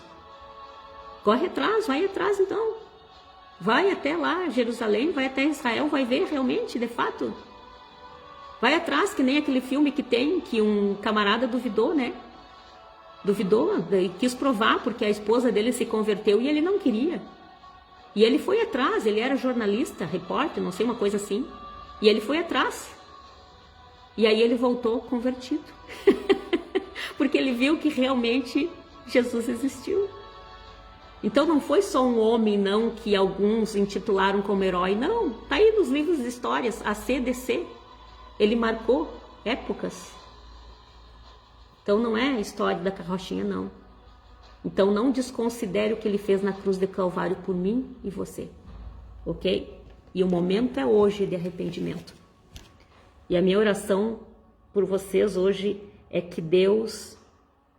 Corre atrás, vai atrás então. Vai até lá, Jerusalém, vai até Israel, vai ver realmente, de fato. Vai atrás, que nem aquele filme que tem, que um camarada duvidou, né? Duvidou, quis provar, porque a esposa dele se converteu e ele não queria. E ele foi atrás, ele era jornalista, repórter, não sei, uma coisa assim. E ele foi atrás. E aí ele voltou convertido. Porque ele viu que realmente Jesus existiu. Então não foi só um homem, não, que alguns intitularam como herói, não. Está aí nos livros de histórias, a CDC. Ele marcou épocas. Então não é a história da carrochinha, não. Então não desconsidere o que ele fez na cruz de Calvário por mim e você. Ok? E o momento é hoje de arrependimento. E a minha oração por vocês hoje é que Deus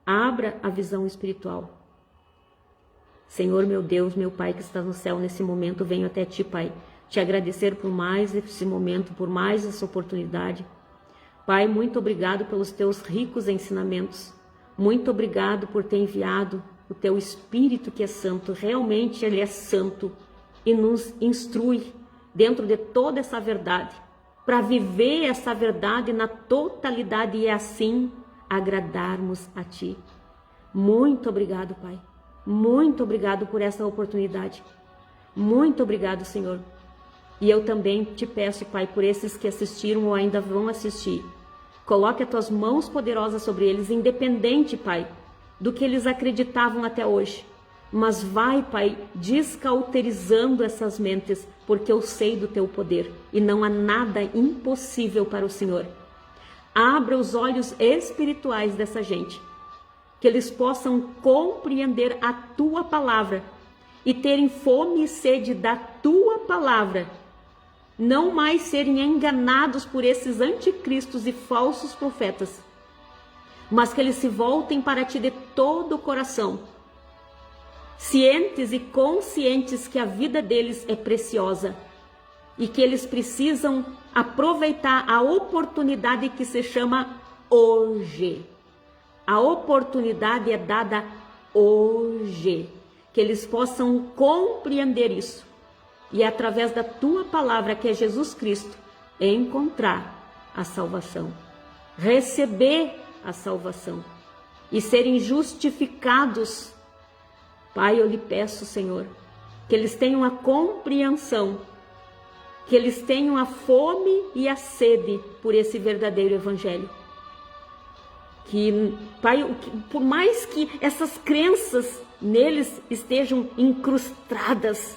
abra a visão espiritual. Senhor, meu Deus, meu Pai que está no céu, nesse momento venho até Ti, Pai, te agradecer por mais esse momento, por mais essa oportunidade. Pai, muito obrigado pelos Teus ricos ensinamentos. Muito obrigado por ter enviado o Teu Espírito que é santo. Realmente Ele é santo e nos instrui dentro de toda essa verdade, para viver essa verdade na totalidade e assim agradarmos a Ti. Muito obrigado, Pai. Muito obrigado por essa oportunidade. Muito obrigado, Senhor. E eu também te peço, Pai, por esses que assistiram ou ainda vão assistir. Coloque as Tuas mãos poderosas sobre eles, independente, Pai, do que eles acreditavam até hoje. Mas vai, Pai, descauterizando essas mentes, porque eu sei do Teu poder e não há nada impossível para o Senhor. Abra os olhos espirituais dessa gente, que eles possam compreender a Tua palavra e terem fome e sede da Tua palavra, não mais serem enganados por esses anticristos e falsos profetas, mas que eles se voltem para Ti de todo o coração, cientes e conscientes que a vida deles é preciosa e que eles precisam aproveitar a oportunidade que se chama hoje. A oportunidade é dada hoje, que eles possam compreender isso e através da Tua palavra, que é Jesus Cristo, encontrar a salvação, receber a salvação e serem justificados. Pai, eu lhe peço, Senhor, que eles tenham a compreensão, que eles tenham a fome e a sede por esse verdadeiro evangelho. Que, Pai, por mais que essas crenças neles estejam incrustadas,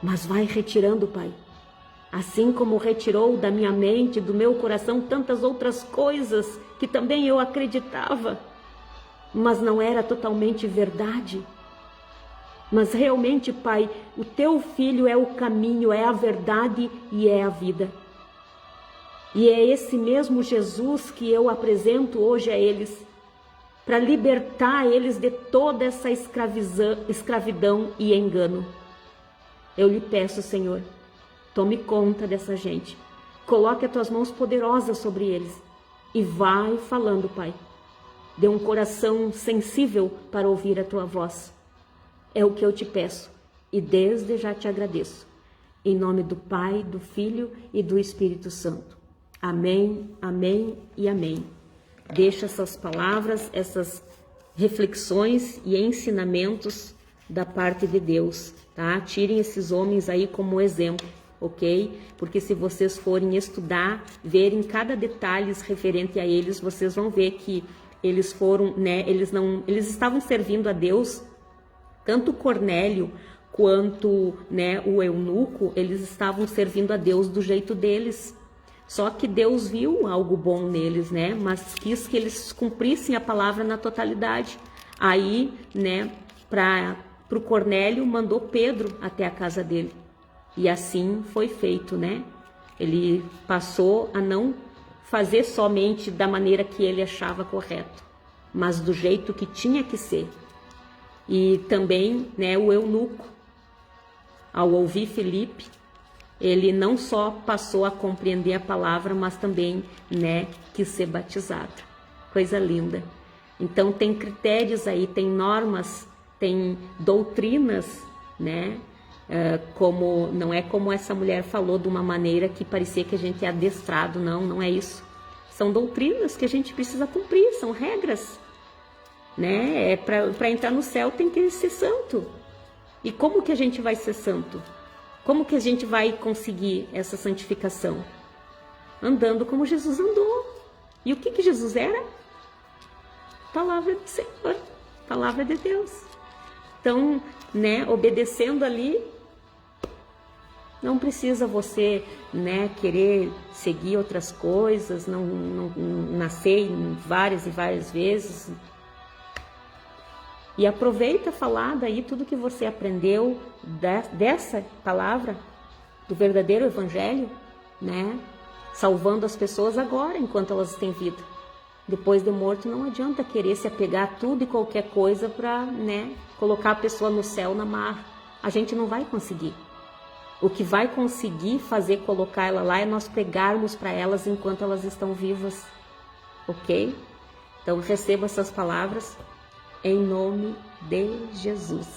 mas vai retirando, Pai. Assim como retirou da minha mente, do meu coração, tantas outras coisas que também eu acreditava, mas não era totalmente verdade. Mas realmente, Pai, o Teu Filho é o caminho, é a verdade e é a vida. E é esse mesmo Jesus que eu apresento hoje a eles, para libertar eles de toda essa escravidão e engano. Eu lhe peço, Senhor, tome conta dessa gente, coloque as Tuas mãos poderosas sobre eles e vai falando, Pai. Dê um coração sensível para ouvir a Tua voz. É o que eu te peço e desde já te agradeço. Em nome do Pai, do Filho e do Espírito Santo. Amém, amém e amém. Deixa essas palavras, essas reflexões e ensinamentos da parte de Deus, tá? Tirem esses homens aí como exemplo, ok? Porque se vocês forem estudar, verem cada detalhe referente a eles, vocês vão ver que eles foram, né? Eles estavam servindo a Deus, tanto Cornélio quanto, né, o eunuco, eles estavam servindo a Deus do jeito deles. Só que Deus viu algo bom neles, né? Mas quis que eles cumprissem a palavra na totalidade. Aí, né, para o Cornélio, mandou Pedro até a casa dele. E assim foi feito, né? Ele passou a não fazer somente da maneira que ele achava correto, mas do jeito que tinha que ser. E também, né, o eunuco, ao ouvir Filipe, ele não só passou a compreender a palavra, mas também, né, quis ser batizado. Coisa linda. Então tem critérios aí, tem normas, tem doutrinas, né? Como não é como essa mulher falou de uma maneira que parecia que a gente é adestrado, não é isso. São doutrinas que a gente precisa cumprir, são regras, né? Para entrar no céu tem que ser santo. E como que a gente vai ser santo? Como que a gente vai conseguir essa santificação? Andando como Jesus andou. E o que Jesus era? Palavra do Senhor, palavra de Deus. Então, né, obedecendo ali, não precisa você, né, querer seguir outras coisas, não nascer várias e várias vezes. E aproveita falar daí tudo que você aprendeu dessa palavra, do verdadeiro evangelho, né, salvando as pessoas agora, enquanto elas têm vida. Depois de morto, não adianta querer se apegar a tudo e qualquer coisa para, né, colocar a pessoa no céu na marra. A gente não vai conseguir. O que vai conseguir fazer colocar ela lá é nós pregarmos para elas enquanto elas estão vivas. Ok? Então receba essas palavras em nome de Jesus.